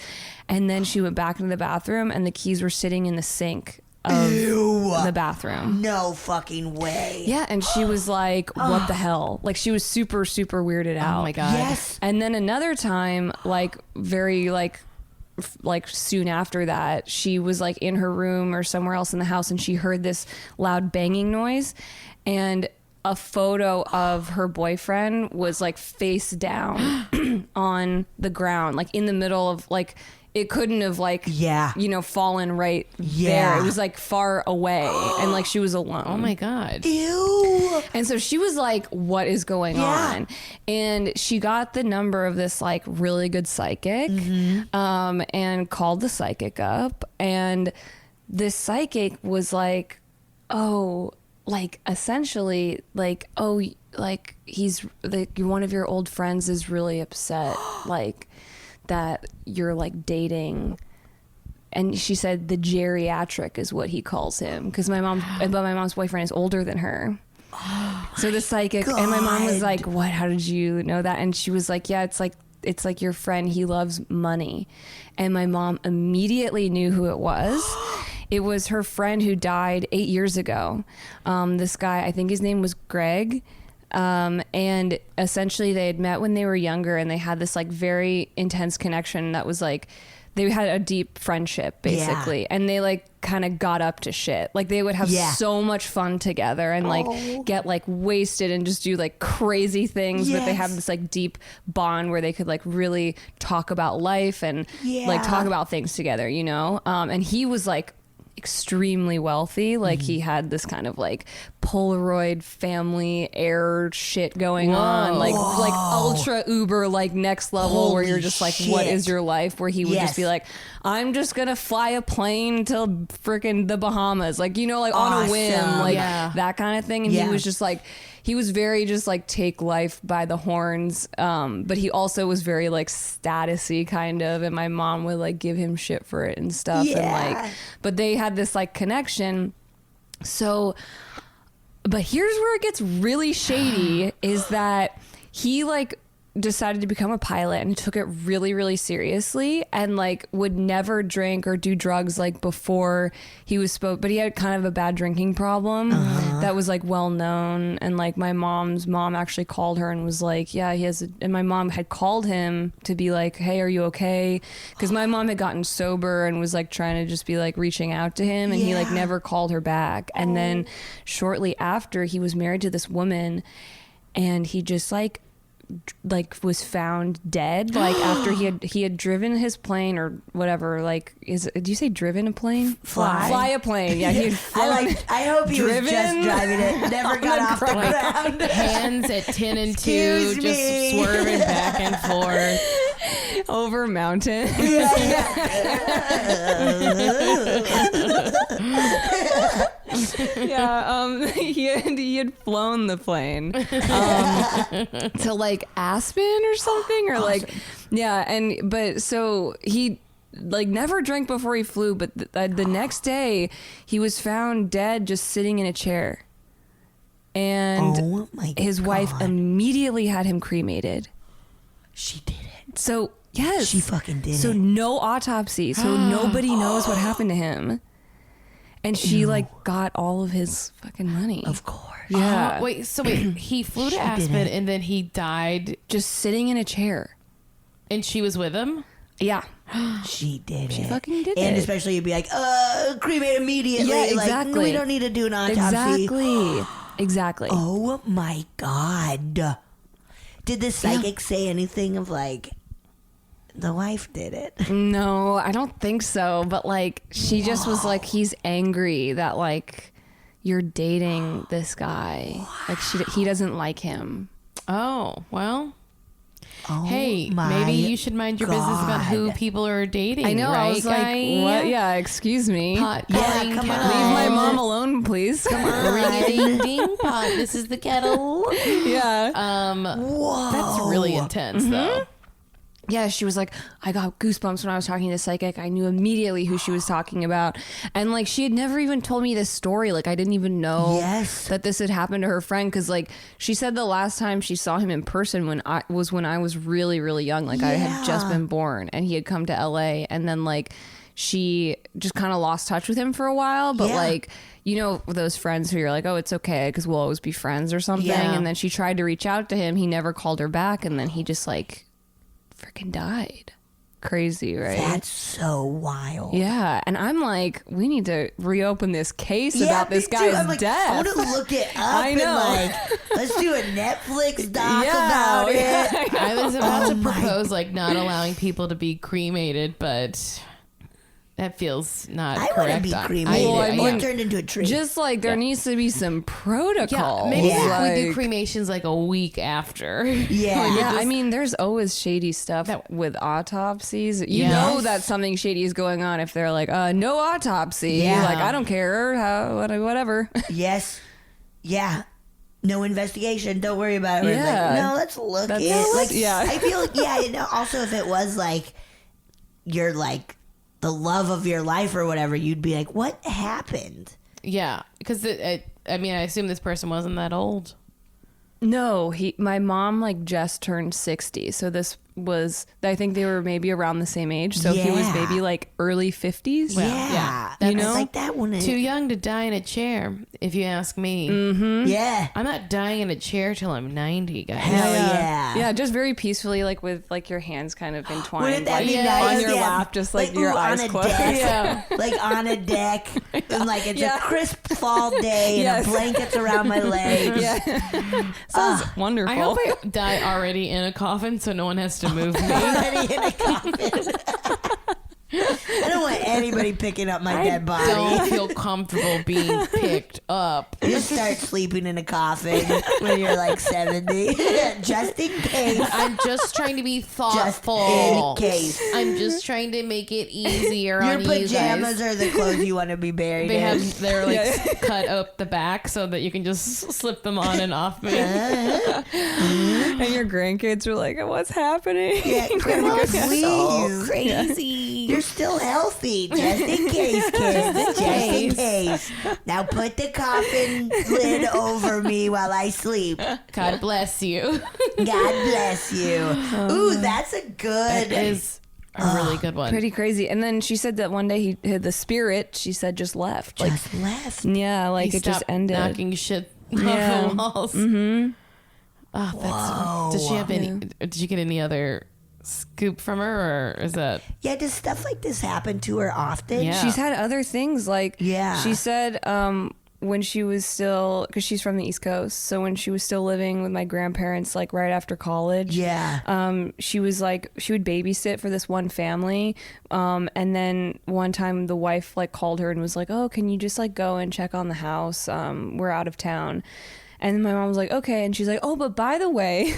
and then she went back into the bathroom and the keys were sitting in the sink of Ew. the bathroom. No fucking way. Yeah, and she was like, what the hell? Like, she was super weirded out. Oh my God. Yes. And then another time, like, very like soon after that, she was like in her room or somewhere else in the house, and she heard this loud banging noise, and a photo of her boyfriend was like face down on the ground, like in the middle of, like, it couldn't have, like, fallen right there. It was like far away, and like she was alone. Oh my God. Ew. And so she was like, what is going on? And she got the number of this like really good psychic, and called the psychic up, and this psychic was like, oh, like, essentially, like, oh, like, he's like, one of your old friends is really upset, like, that you're like dating. And she said the geriatric is what he calls him, because my mom's boyfriend is older than her. So the psychic, and my mom was like, what, how did you know that? And she was like, yeah, it's like it's like your friend, he loves money. And my mom immediately knew who it was. It was her friend who died 8 years ago. This guy, I think his name was Greg. And essentially they had met when they were younger, and they had this like very intense connection that was like, they had a deep friendship basically. And they like kind of got up to shit. Like they would have so much fun together and like get like wasted and just do like crazy things. But they have this like deep bond where they could like really talk about life and like talk about things together, you know? And he was like extremely wealthy. Like he had this kind of like Polaroid family heir shit going on, like ultra uber like next level where you're just like, what is your life? Where he would just be like, I'm just gonna fly a plane to freaking the Bahamas, like, you know, like on a whim, like that kind of thing. And he was just like, he was very just like take life by the horns, but he also was very like statusy kind of, and my mom would like give him shit for it and stuff. And like, but they had this like connection. So, but here's where it gets really shady is that he like decided to become a pilot and took it really, really seriously, and like would never drink or do drugs like before he was but he had kind of a bad drinking problem that was like well known. And like my mom's mom actually called her and was like, yeah, he has and my mom had called him to be like, hey, are you okay? Because my mom had gotten sober and was like trying to just be like reaching out to him, and he like never called her back. And then shortly after, he was married to this woman, and he just like was found dead, like after he had driven his plane or whatever. Like, do you say driven a plane? Fly a plane. Yeah, he had I hope he was just driving it, never got off the ground. Hands at 10 and 2, just swerving back and forth over mountains. He had flown the plane to like Aspen or something, or like but so he like never drank before he flew, but the next day he was found dead just sitting in a chair, and his wife immediately had him cremated. She did it. So yes, she fucking did it. So no autopsy, so nobody knows what happened to him. And she like got all of his fucking money. Of course. Yeah. Wait, he flew to Aspen and then he died just sitting in a chair. And she was with him? Yeah. She did She fucking did it. And especially you'd be like, cremate immediately. Yeah, exactly. Like, we don't need to do an autopsy. Exactly. Oh my God. Did the psychic say anything of like, the wife did it? No, I don't think so. But like, she just was like, he's angry that like you're dating this guy. Like he doesn't like him. Oh, well. Oh, hey, maybe you should mind your business about who people are dating. I know. Right, I was like, what? Yeah, excuse me. Pot, come kettle. on. Leave my mom alone, please. Come on. Ring-a-ding-ding, pot. This is the kettle. Yeah. Whoa. That's really intense, though. Yeah, she was like, I got goosebumps when I was talking to the psychic. I knew immediately who she was talking about. And like, she had never even told me this story. Like, I didn't even know that this had happened to her friend. Cause like, she said the last time she saw him in person when I was really, really young. Like I had just been born, and he had come to LA, and then like, she just kind of lost touch with him for a while. But like, you know, those friends who you're like, oh, it's okay, because we'll always be friends or something. Yeah. And then she tried to reach out to him. He never called her back. And then he just like freaking died. Crazy, right? That's so wild. Yeah. And I'm like, we need to reopen this case about this guy's I'm like, death. I want to look it up. I know. And like, let's do a Netflix doc about it. I was about to propose like not allowing people to be cremated, but that feels not I correct. want to be cremated or turned into a tree. Just like there needs to be some protocol. Maybe like, we do cremations like a week after. Yeah, I mean, there's always shady stuff with autopsies. You know that something shady is going on if they're like, no autopsy. Yeah. Like, I don't care, whatever. Yes. Yeah. No investigation. Don't worry about it. Yeah. Like, no, let's look at it. Like, I feel like, you know, also if it was like, you're like, the love of your life or whatever, you'd be like, what happened? Yeah, because I mean, I assume this person wasn't that old. No, my mom like just turned 60. So this I think they were maybe around the same age. So he was maybe like early 50s. Yeah. You know? Like that one. Too young to die in a chair, if you ask me. Yeah. I'm not dying in a chair till I'm 90, guys. Hell yeah. Yeah, just very peacefully, like with like your hands kind of entwined. Wouldn't that like, be Yeah. nice? on your Yeah. lap, just like your ooh, eyes on a closed. deck. Yeah. Like on a deck. And like it's Yeah. a crisp fall day and Yes. a blanket's around my legs. Yeah. Sounds wonderful. I hope I die already in a coffin so no one has to move me. Already in a coffin. I don't want anybody picking up my dead body. Don't feel comfortable being picked up. You start sleeping in a coffin when you're like 70. Just in case. I'm just trying to be Just thoughtful. in case. I'm just trying to make it easier Your on you guys. pajamas are the clothes you want to be buried They in. they're like cut up the back so that you can just slip them on and off me. and your grandkids are like, what's happening? Yeah, Grandma, please. So crazy. You're still healthy. Just in case, kids. Just in case. Now put the coffin lid over me while I sleep. God bless you. God bless you. Ooh, that's a good. That is a really good one. Pretty crazy. And then she said that one day the spirit, she said, just left. Like, Just left. yeah, like He it just stopped ended. knocking shit Yeah. off the walls. Mm-hmm. Oh, that's. Does she have any? Did you get any other scoop from her, or is that? Yeah, does stuff like this happen to her often? Yeah. She's had other things like Yeah. she said when she was still, because she's from the East Coast, so when she was still living with my grandparents, like right after college, she was like, she would babysit for this one family, and then one time the wife like called her and was like, oh, can you just like go and check on the house, we're out of town. And my mom was like, okay. And she's like, oh, but by the way,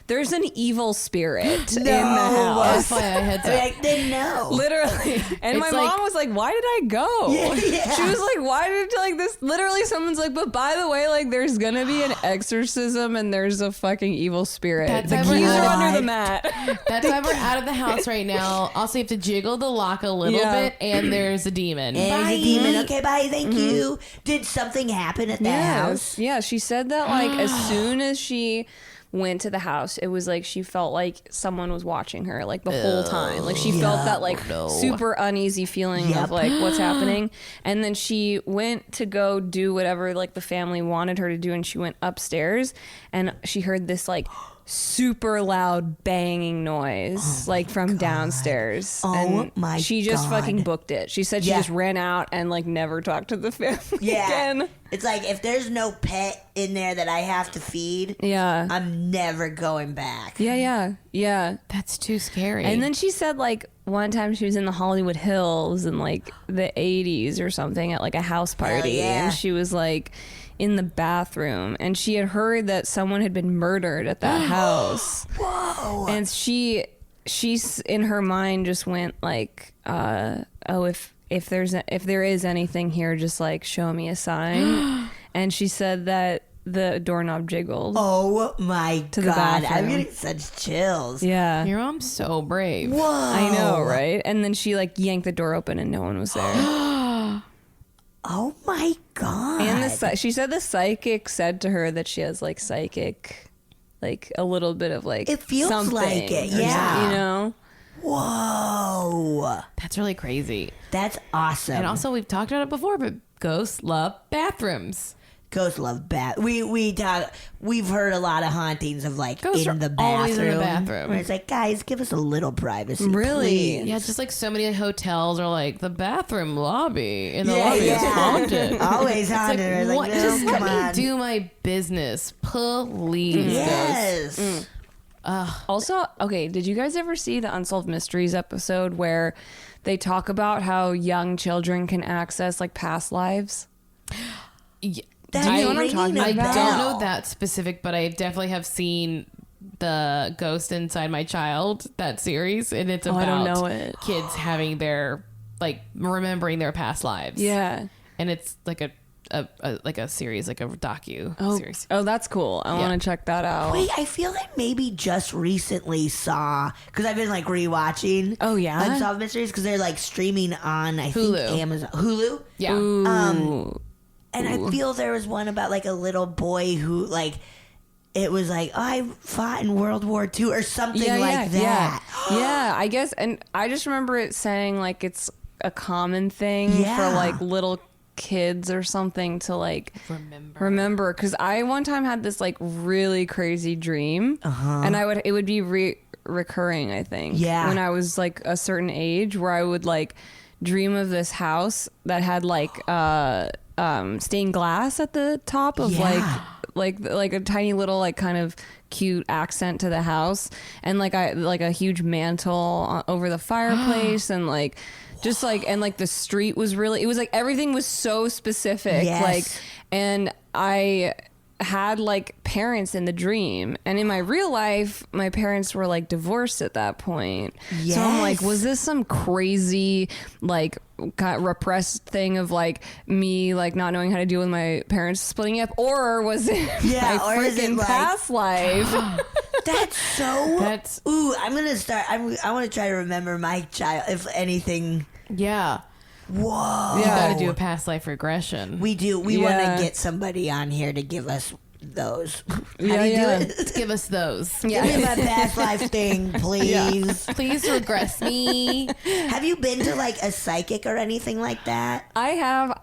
there's an evil spirit in the house. FYI, heads up. I didn't know. Literally. And my It's like- mom was like, why did I go? Yeah. She was like, why did like this? Literally, someone's like, but by the way, like there's going to be an exorcism and there's a fucking evil spirit. That's The why we're keys are out. under the mat. That's why we're out of the house right now. Also, you have to jiggle the lock a little Yeah. bit, and there's a demon. There's Bye. a demon. Okay, bye. Thank you. Did something happen at that house? Yeah, she said that like as soon as she went to the house, it was like she felt like someone was watching her like the whole time. Like she felt that like super uneasy feeling of like what's happening. And then she went to go do whatever like the family wanted her to do, and she went upstairs and she heard this like super loud banging noise like from downstairs. Oh, and my she just God. fucking booked it. She said she Yeah. just ran out and like never talked to the family again. It's like if there's no pet in there that I have to feed, Yeah. I'm never going back. Yeah. That's too scary. And then she said like one time she was in the Hollywood Hills in like the 80s or something at like a house party, yeah. and she was like in the bathroom and she had heard that someone had been murdered at that house. Whoa. And she's in her mind just went like oh, if there is anything here, just like show me a sign. And she said that the doorknob jiggled. Oh my the God. I'm bathroom. getting such chills. Yeah. your mom's so brave. Whoa. I know, right? And then she like yanked the door open and no one was there. Oh my God. And she said the psychic said to her that she has like psychic, like a little bit of like It feels something like it, or yeah. something, you know? Whoa. That's really crazy. That's awesome. And also, we've talked about it before, but ghosts love bathrooms. Ghosts love bath. We've heard a lot of hauntings of like Ghosts in are the bathroom. always in the bathroom. Where it's like, guys, give us a little privacy. Really? please. Yeah, just like so many hotels are like the bathroom lobby in the Yeah, lobby is yeah. haunted. Always It's haunted. like, Like, what? no, Just come let on. me do my business, please. Yes. Ghosts. Also, okay, did you guys ever see the Unsolved Mysteries episode where they talk about how young children can access like past lives? Yeah. That's Do you know what I'm ringing talking a I about? don't bell. know that specific, but I definitely have seen the Ghost Inside My Child, that series, and it's Oh, about I don't know it. kids having their like remembering their past lives. Yeah. and it's like a series, like a docu series. Oh, that's cool. I want to check that out. Wait, I feel like maybe just recently saw, because I've been like rewatching. Oh, yeah? Unsolved Mysteries, because they're like streaming on I Hulu. think Amazon Hulu. Yeah. Ooh. And I feel there was one about like a little boy who like it was like, oh, I fought in World War II or something like that. Yeah, I guess. And I just remember it saying like it's a common thing for like little kids or something to like remember. Because I one time had this like really crazy dream, and it would be recurring, I think. Yeah. When I was like a certain age, where I would like dream of this house that had like stained glass at the top of like a tiny little like kind of cute accent to the house, and like a huge mantle over the fireplace, and like just like, and like the street was really, it was like everything was so specific. Like, and I had like parents in the dream, and in my real life my parents were like divorced at that point. So I'm like, was this some crazy like repressed thing of like me like not knowing how to deal with my parents splitting up, or was it my freaking past life? That's ooh, I'm gonna start. I want to try to remember my child, if anything. Whoa. You gotta do a past life regression. We do. We want to get somebody on here to give us those. How do you do it? Give us those. Give me my past life thing, please. Please regress me. Have you been to like a psychic or anything like that? I have,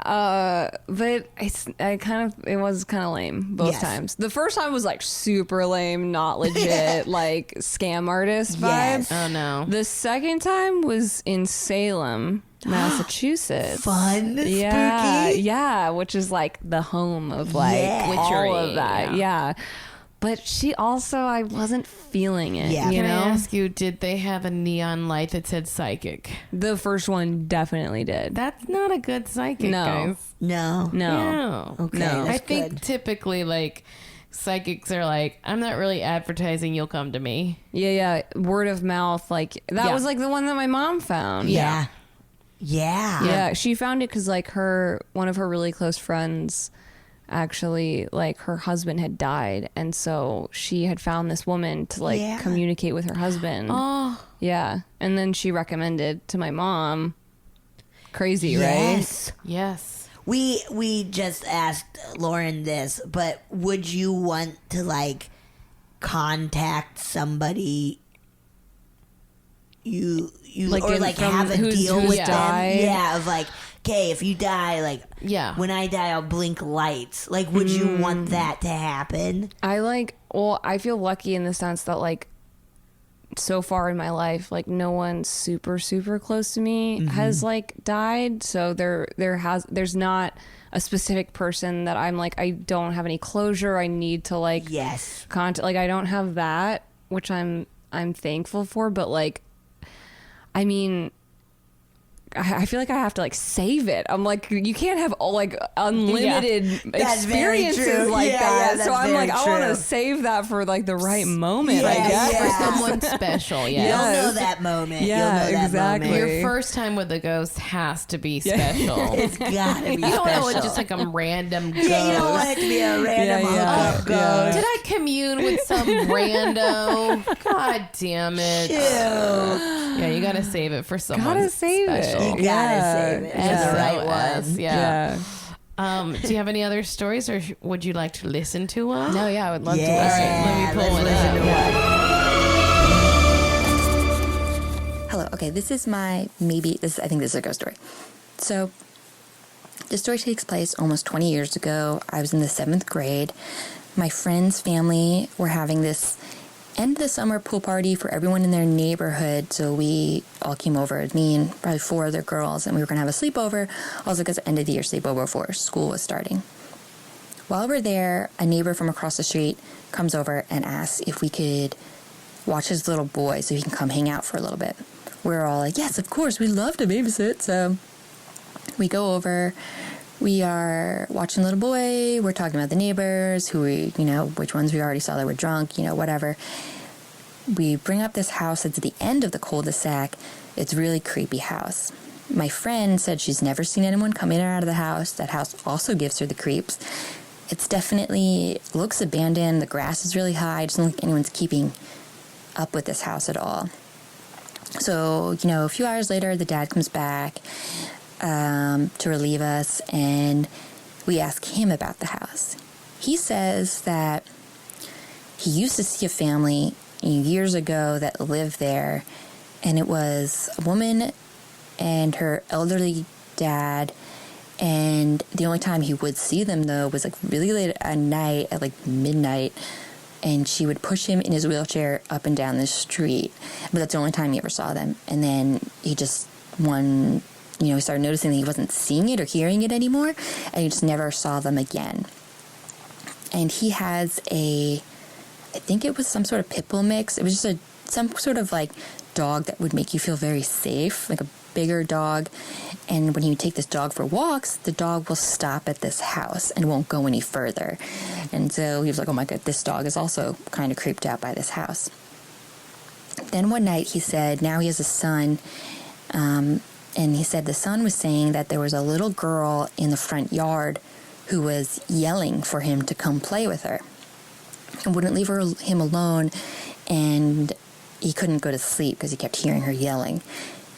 but it was kind of lame both times. The first time was like super lame, not legit, like scam artist vibe. Oh no. The second time was in Salem, Massachusetts. Fun, spooky. Yeah, which is like the home of like all of that. Yeah. But she also, I wasn't feeling it. Yeah. Can I ask you, did they have a neon light that said psychic? The first one definitely did. That's not a good psychic, guys. No. Okay. No. I think typically like psychics are like, I'm not really advertising, you'll come to me. Yeah. Word of mouth. Like that was like the one that my mom found. Yeah. She found it because like one of her really close friends, actually, like her husband had died, and so she had found this woman to like communicate with her husband. And then she recommended to my mom. Crazy, right? Yes. We just asked Lauren this, but would you want to like contact somebody you like, or like have a deal with them? Yeah, of like, okay, if you die, like, when I die, I'll blink lights. Like, would you want that to happen? I feel lucky in the sense that like so far in my life, like no one super close to me has like died. So there's not a specific person that I'm like, I don't have any closure. I need to like contact. Like I don't have that, which I'm thankful for. But like, I mean, I feel like I have to like save it. I'm like, you can't have all like unlimited experiences like that. So I'm like, I want to save that for like the right moment, I guess. For someone special. You'll know that moment. Yeah, You'll know exactly. That moment. Your first time with a ghost has to be special. It's gotta be You don't know it's just like a random ghost. Yeah, you don't want it to be a random hookup ghost. Did I commune with some rando? God damn it. Yeah, you gotta save it for someone special. You gotta save it. That's the right one. Yeah. Do you have any other stories, or would you like to listen to one? No, I would love to listen. All right, let me pull it up. Hello. Okay, this is I think this is a ghost story. So, this story takes place almost 20 years ago. I was in the 7th grade. My friend's family were having this end of the summer pool party for everyone in their neighborhood. So we all came over, me and probably 4 other girls, and we were going to have a sleepover, also because end of the year sleepover before school was starting. While we're there, a neighbor from across the street comes over and asks if we could watch his little boy so he can come hang out for a little bit. We're all like, yes, of course, we'd love to babysit. So we go over. We are watching little boy. We're talking about the neighbors, which ones we already saw that were drunk, whatever. We bring up this house that's at the end of the cul-de-sac. It's a really creepy house. My friend said she's never seen anyone come in or out of the house. That house also gives her the creeps. It's definitely looks abandoned. The grass is really high. It doesn't look like anyone's keeping up with this house at all. So, a few hours later, the dad comes back to relieve us, and we ask him about the house. He says that he used to see a family years ago that lived there, and it was a woman and her elderly dad. And the only time he would see them, though, was like really late at night, at like midnight. And she would push him in his wheelchair up and down the street. But that's the only time he ever saw them. And then he just, he started noticing that he wasn't seeing it or hearing it anymore. And he just never saw them again. And he has I think it was some sort of pit bull mix. It was just some sort of like dog that would make you feel very safe, like a bigger dog. And when you take this dog for walks, the dog will stop at this house and won't go any further. And so he was like, oh my God, this dog is also kind of creeped out by this house. Then one night he said, now he has a son, and he said the son was saying that there was a little girl in the front yard who was yelling for him to come play with her and wouldn't leave him alone, and he couldn't go to sleep because he kept hearing her yelling.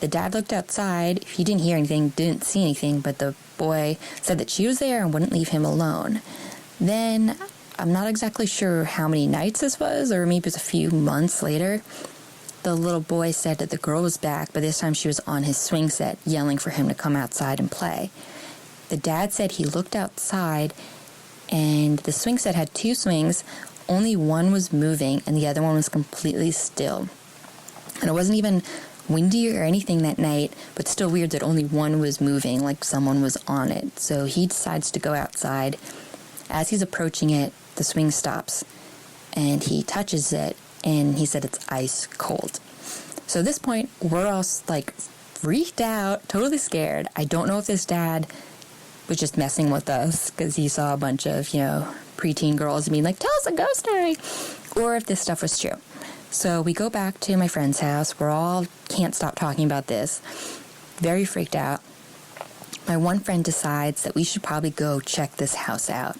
The dad looked outside. He didn't hear anything, didn't see anything, but the boy said that she was there and wouldn't leave him alone. Then, I'm not exactly sure how many nights this was, or maybe it was a few months later, the little boy said that the girl was back, but this time she was on his swing set, yelling for him to come outside and play. The dad said he looked outside, and the swing set had 2 swings. Only one was moving, and the other one was completely still. And it wasn't even windy or anything that night, but still weird that only one was moving, like someone was on it. So he decides to go outside. As he's approaching it, the swing stops, and he touches it, and he said it's ice cold. So at this point, we're all like freaked out, totally scared. I don't know if this dad was just messing with us because he saw a bunch of, preteen girls being like, tell us a ghost story, or if this stuff was true. So we go back to my friend's house. We're all can't stop talking about this. Very freaked out. My one friend decides that we should probably go check this house out.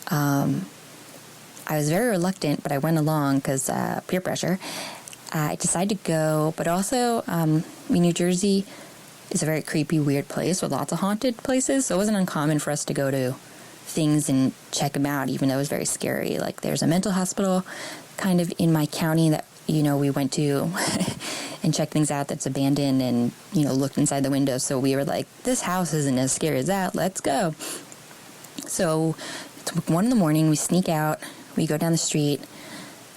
I was very reluctant, but I went along because peer pressure. I decided to go, but also New Jersey is a very creepy, weird place with lots of haunted places, so it wasn't uncommon for us to go to things and check them out, even though it was very scary. Like, there's a mental hospital kind of in my county that, we went to and checked things out that's abandoned and, looked inside the window. So we were like, this house isn't as scary as that. Let's go. So it's 1 a.m, we sneak out, we go down the street,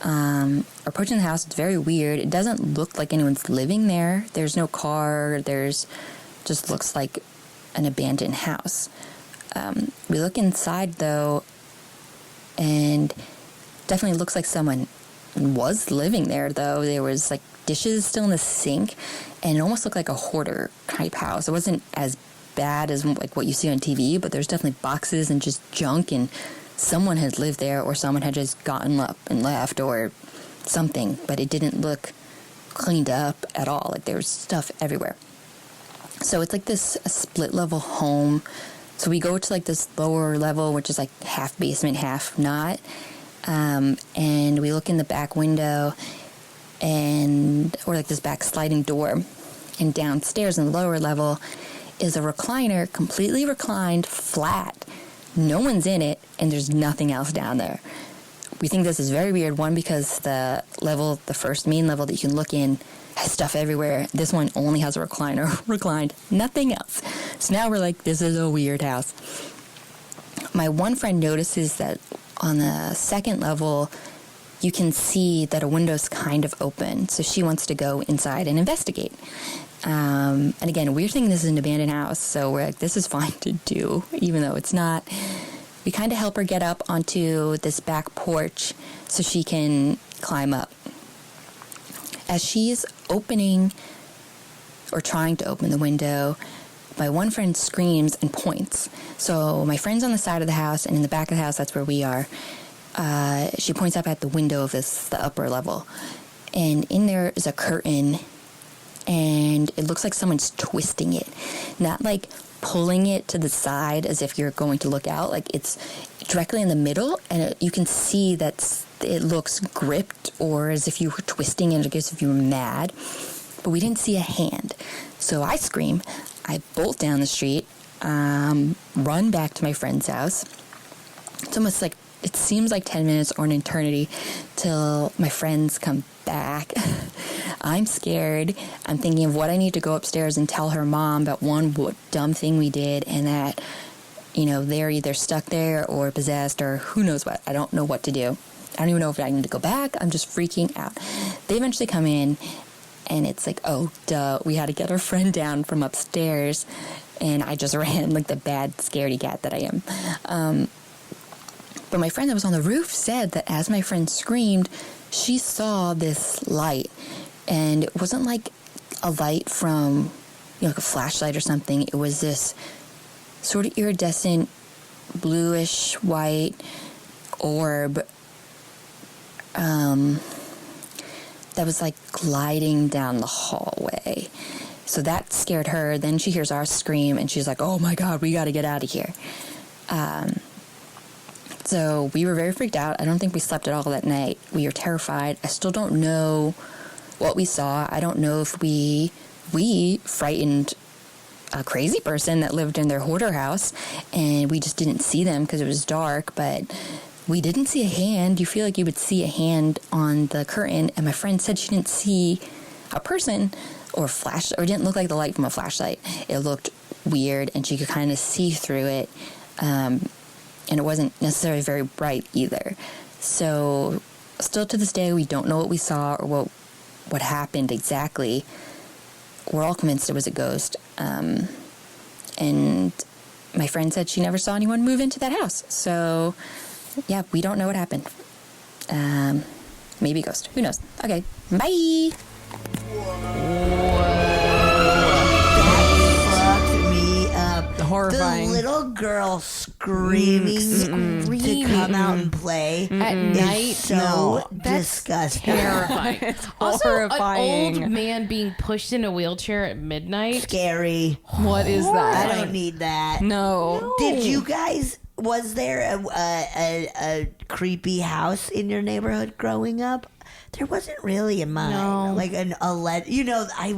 approaching the house. It's very weird. It doesn't look like anyone's living there. There's no car. Just looks like an abandoned house. We look inside, though, and definitely looks like someone was living there, though. There was, like, dishes still in the sink, and it almost looked like a hoarder type house. It wasn't as bad as, like, what you see on TV, but there's definitely boxes and just junk, and someone had lived there, or someone had just gotten up and left, or something, but it didn't look cleaned up at all. Like, there was stuff everywhere. So it's like this split-level home. So we go to, like, this lower level, which is, like, half basement, half not. And we look in the back window, or, like, this back sliding door. And downstairs in the lower level is a recliner, completely reclined, flat. No one's in it, and there's nothing else down there. We think this is very weird. One, because the first main level that you can look in has stuff everywhere. This one only has a recliner, reclined, nothing else. So now we're like, this is a weird house. My one friend notices that on the second level, you can see that a window's kind of open. So she wants to go inside and investigate. And again, we're thinking this is an abandoned house, so we're like, this is fine to do, even though it's not. We kind of help her get up onto this back porch so she can climb up. As she's opening or trying to open the window, my one friend screams and points. So my friend's on the side of the house, and in the back of the house, that's where we are. She points up at the window of the upper level. And in there is a curtain, and it looks like someone's twisting it. Not like pulling it to the side as if you're going to look out. Like, it's directly in the middle, and you can see that it looks gripped, or as if you were twisting it, I guess if you were mad. But we didn't see a hand. So I scream. I bolt down the street, run back to my friend's house. It's almost like it seems like 10 minutes or an eternity till my friends come back. I'm scared. I'm thinking of what I need to go upstairs and tell her mom about what dumb thing we did, and that, they're either stuck there or possessed or who knows what. I don't know what to do. I don't even know if I need to go back. I'm just freaking out. They eventually come in, and it's like, oh, duh, we had to get our friend down from upstairs, and I just ran like the bad scaredy cat that I am. But my friend that was on the roof said that as my friend screamed, she saw this light, and it wasn't like a light from, like a flashlight or something. It was this sort of iridescent, bluish white orb that was like gliding down the hallway. So that scared her. Then she hears our scream, and she's like, oh my God, we got to get out of here. So we were very freaked out. I don't think we slept at all that night. We were terrified. I still don't know what we saw. I don't know if we frightened a crazy person that lived in their hoarder house, and we just didn't see them because it was dark, but we didn't see a hand. You feel like you would see a hand on the curtain, and my friend said she didn't see a person or flash, or it didn't look like the light from a flashlight. It looked weird, and she could kind of see through it, and it wasn't necessarily very bright either. So still to this day, we don't know what we saw or what happened exactly. We're all convinced it was a ghost. And my friend said she never saw anyone move into that house. So, yeah, we don't know what happened. Maybe a ghost. Who knows? Okay, bye! That fucked me up. Horrifying. The little girl screaming to come out and play at night. So that's disgusting. terrifying. Also, horrifying. an old man being pushed in a wheelchair at midnight. Scary. What is that? I don't need that. No. Did you guys? Was there a creepy house in your neighborhood growing up? There wasn't really in mine. No. Like I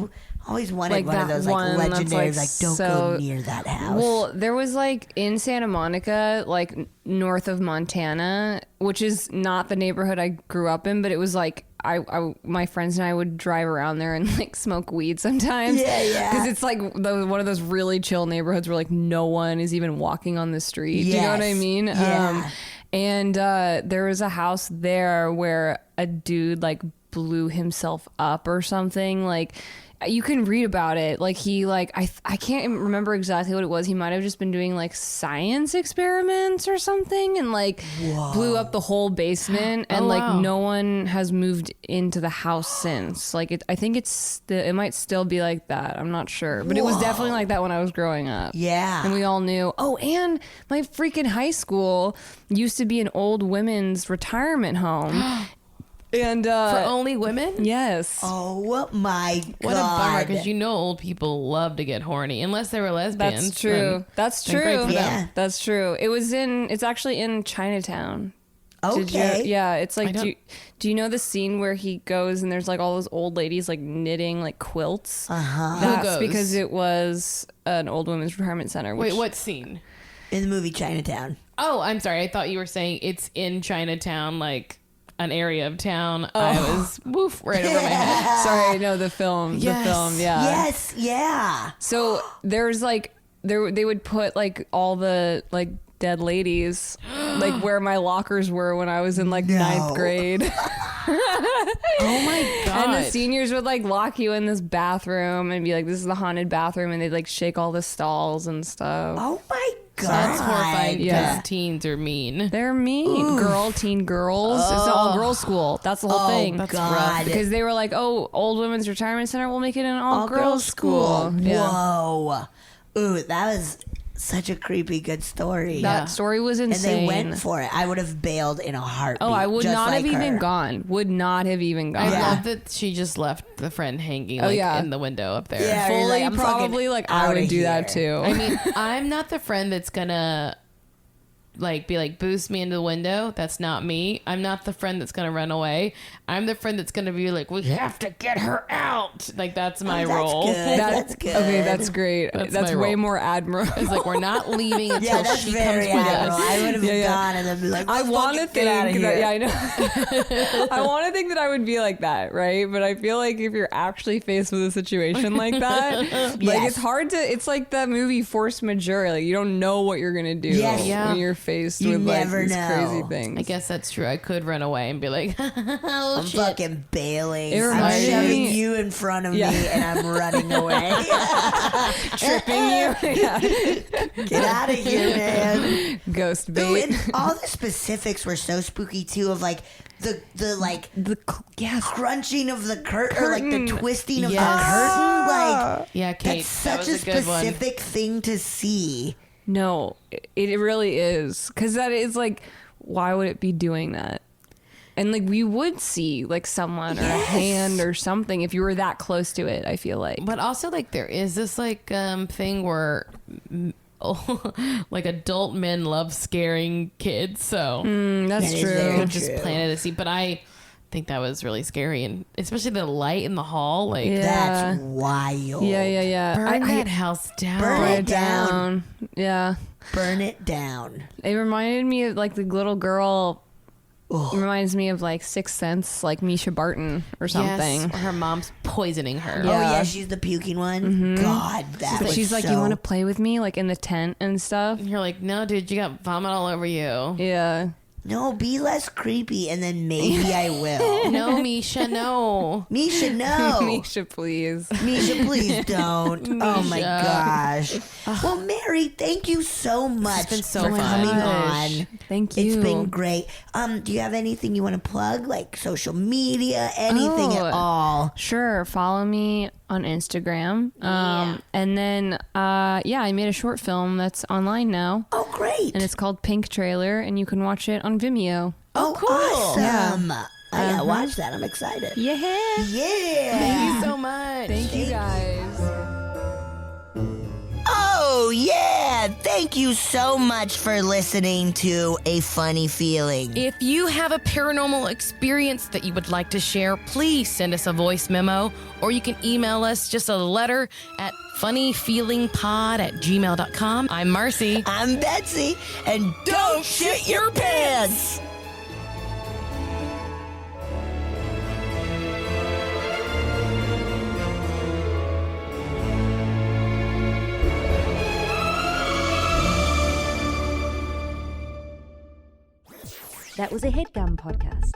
always wanted Like one of that those like one that's, legendary like, don't so- go near that house. Well, there was like in Santa Monica, like north of Montana, which is not the neighborhood I grew up in, but it was like my friends and I would drive around there and like smoke weed sometimes. Yeah. Because it's like one of those really chill neighborhoods where like no one is even walking on the street. Do you know what I Yes. mean? Yeah. And there was a house there where a dude like blew himself up or something. Like you can read about it. Like he like I can't remember exactly what it was. He might have just been doing like science experiments or something, and like blew up the whole basement. And like no one has moved into the house since. Like I think it might still be like that. I'm not sure, but it was definitely like that when I was growing up. Yeah. And we all knew. Oh, and my freaking high school used to be an old women's retirement home. And For only women? yes. Oh my god! What a bummer, because old people love to get horny, unless they were lesbians. That's true. That's then great true. for them. Yeah. That's true. It's actually in Chinatown. Okay. Yeah, it's like, don't- do you know the scene where he goes and there's like all those old ladies like knitting like quilts? Uh-huh. That's goes? because it was an old women's retirement center. Wait, which- what scene? In the movie Chinatown. Oh, I'm sorry. I thought you were saying it's in Chinatown, like an area of town. I was right over my head. Sorry, no, the film. Yes. The film, yeah. Yes. Yeah. So there's like they would put like all the like dead ladies like where my lockers were when I was in like No. 9th grade. Oh my god! And the seniors would like lock you in this bathroom and be like, "This is the haunted bathroom," and they'd like shake all the stalls and stuff. Oh my god. That's horrifying because Yeah. teens are mean. They're mean. Teen girls. It's an all girls school. That's the whole thing. that's God. rough. Because they were like, "Oh, old women's retirement center, we'll make it an all girls school." Yeah. Whoa. Ooh, that was such a creepy good story. That story was and insane. they went for it. I would have bailed in a heartbeat. Oh, I would just not like have even her. gone. Would not have even gone. I Yeah. love that she just left the friend hanging like, yeah. in the window up there. Yeah. You're Fully, like, I'm probably fucking like I outta would do that here. too. I mean, I'm not the friend that's gonna like be like boost me into the window. That's not me. I'm not the friend that's gonna run away. I'm the friend that's gonna be like, we have to get her out. Like that's my role. Good. That's good. Okay, that's great. That's my way role. more admirable. It's like we're not leaving until Yeah, that's she very comes with admirable. us. I would have gone and then be like, I want to get out of think here. that, yeah, I know. I want to think that I would be like that, right? But I feel like if you're actually faced with a situation like that, like Yes. it's hard to. It's like that movie Force Majeure. Like you don't know what you're gonna do Yes. Yeah. when you're faced You with like never these know. crazy things. I guess that's true. I could run away and be like, oh, I'm shit. fucking bailing. It I'm reminded shoving me- you in front of Yeah. me and I'm running away. tripping you, yeah. Get out of here, man. Ghost Ooh, bait. and all the specifics were so spooky too. Of like the like Yes. crunching of the curtain, or like the Curtain. twisting of Yes. the curtain. Like Yeah, Kate, that's that such was a good one. specific thing to see. No, it really is. Because that is like, why would it be doing that? And like we would see like someone or a Yes. hand or something if you were that close to it, I feel like. But also, like, there is this like thing where like adult men love scaring kids, so That's That is true. very they're just true. planted to see. But I think that was really scary, and especially the light in the hall, like Yeah. That's wild. Yeah. burn that house down. Burn Burn it it down. down. Yeah. Burn it down. It reminded me of like the little girl. It reminds me of like Sixth Sense, like Misha Barton or something. Yes, or her mom's poisoning her. Oh Yeah. yeah, she's the puking one. God, that But was she's like, so... you want to play with me, like in the tent and stuff. And you're like, no, dude, you got vomit all over you. Yeah. No, be less creepy, and then maybe I will. No, Misha, no. Misha, no. Misha, please. Misha, please don't. Oh my Misha. gosh. Well, Mary, thank you so much been so for fun. coming Gosh. on. Thank you. It's been great. Do you have anything you want to plug, like social media, anything at Oh. all? Sure. Follow me on Instagram. And then, I made a short film that's online now. Oh, great. And it's called Pink Trailer, and you can watch it on Vimeo. oh, cool. awesome. I gotta watch that. I'm excited. Yeah. Yeah. Thank you so much. Thank you guys. Oh, yeah. Thank you so much for listening to A Funny Feeling. If you have a paranormal experience that you would like to share, please send us a voice memo, or you can email us just a letter at funnyfeelingpod@gmail.com. I'm Marcy. I'm Betsy, and don't shit your pants. That was a headgum podcast.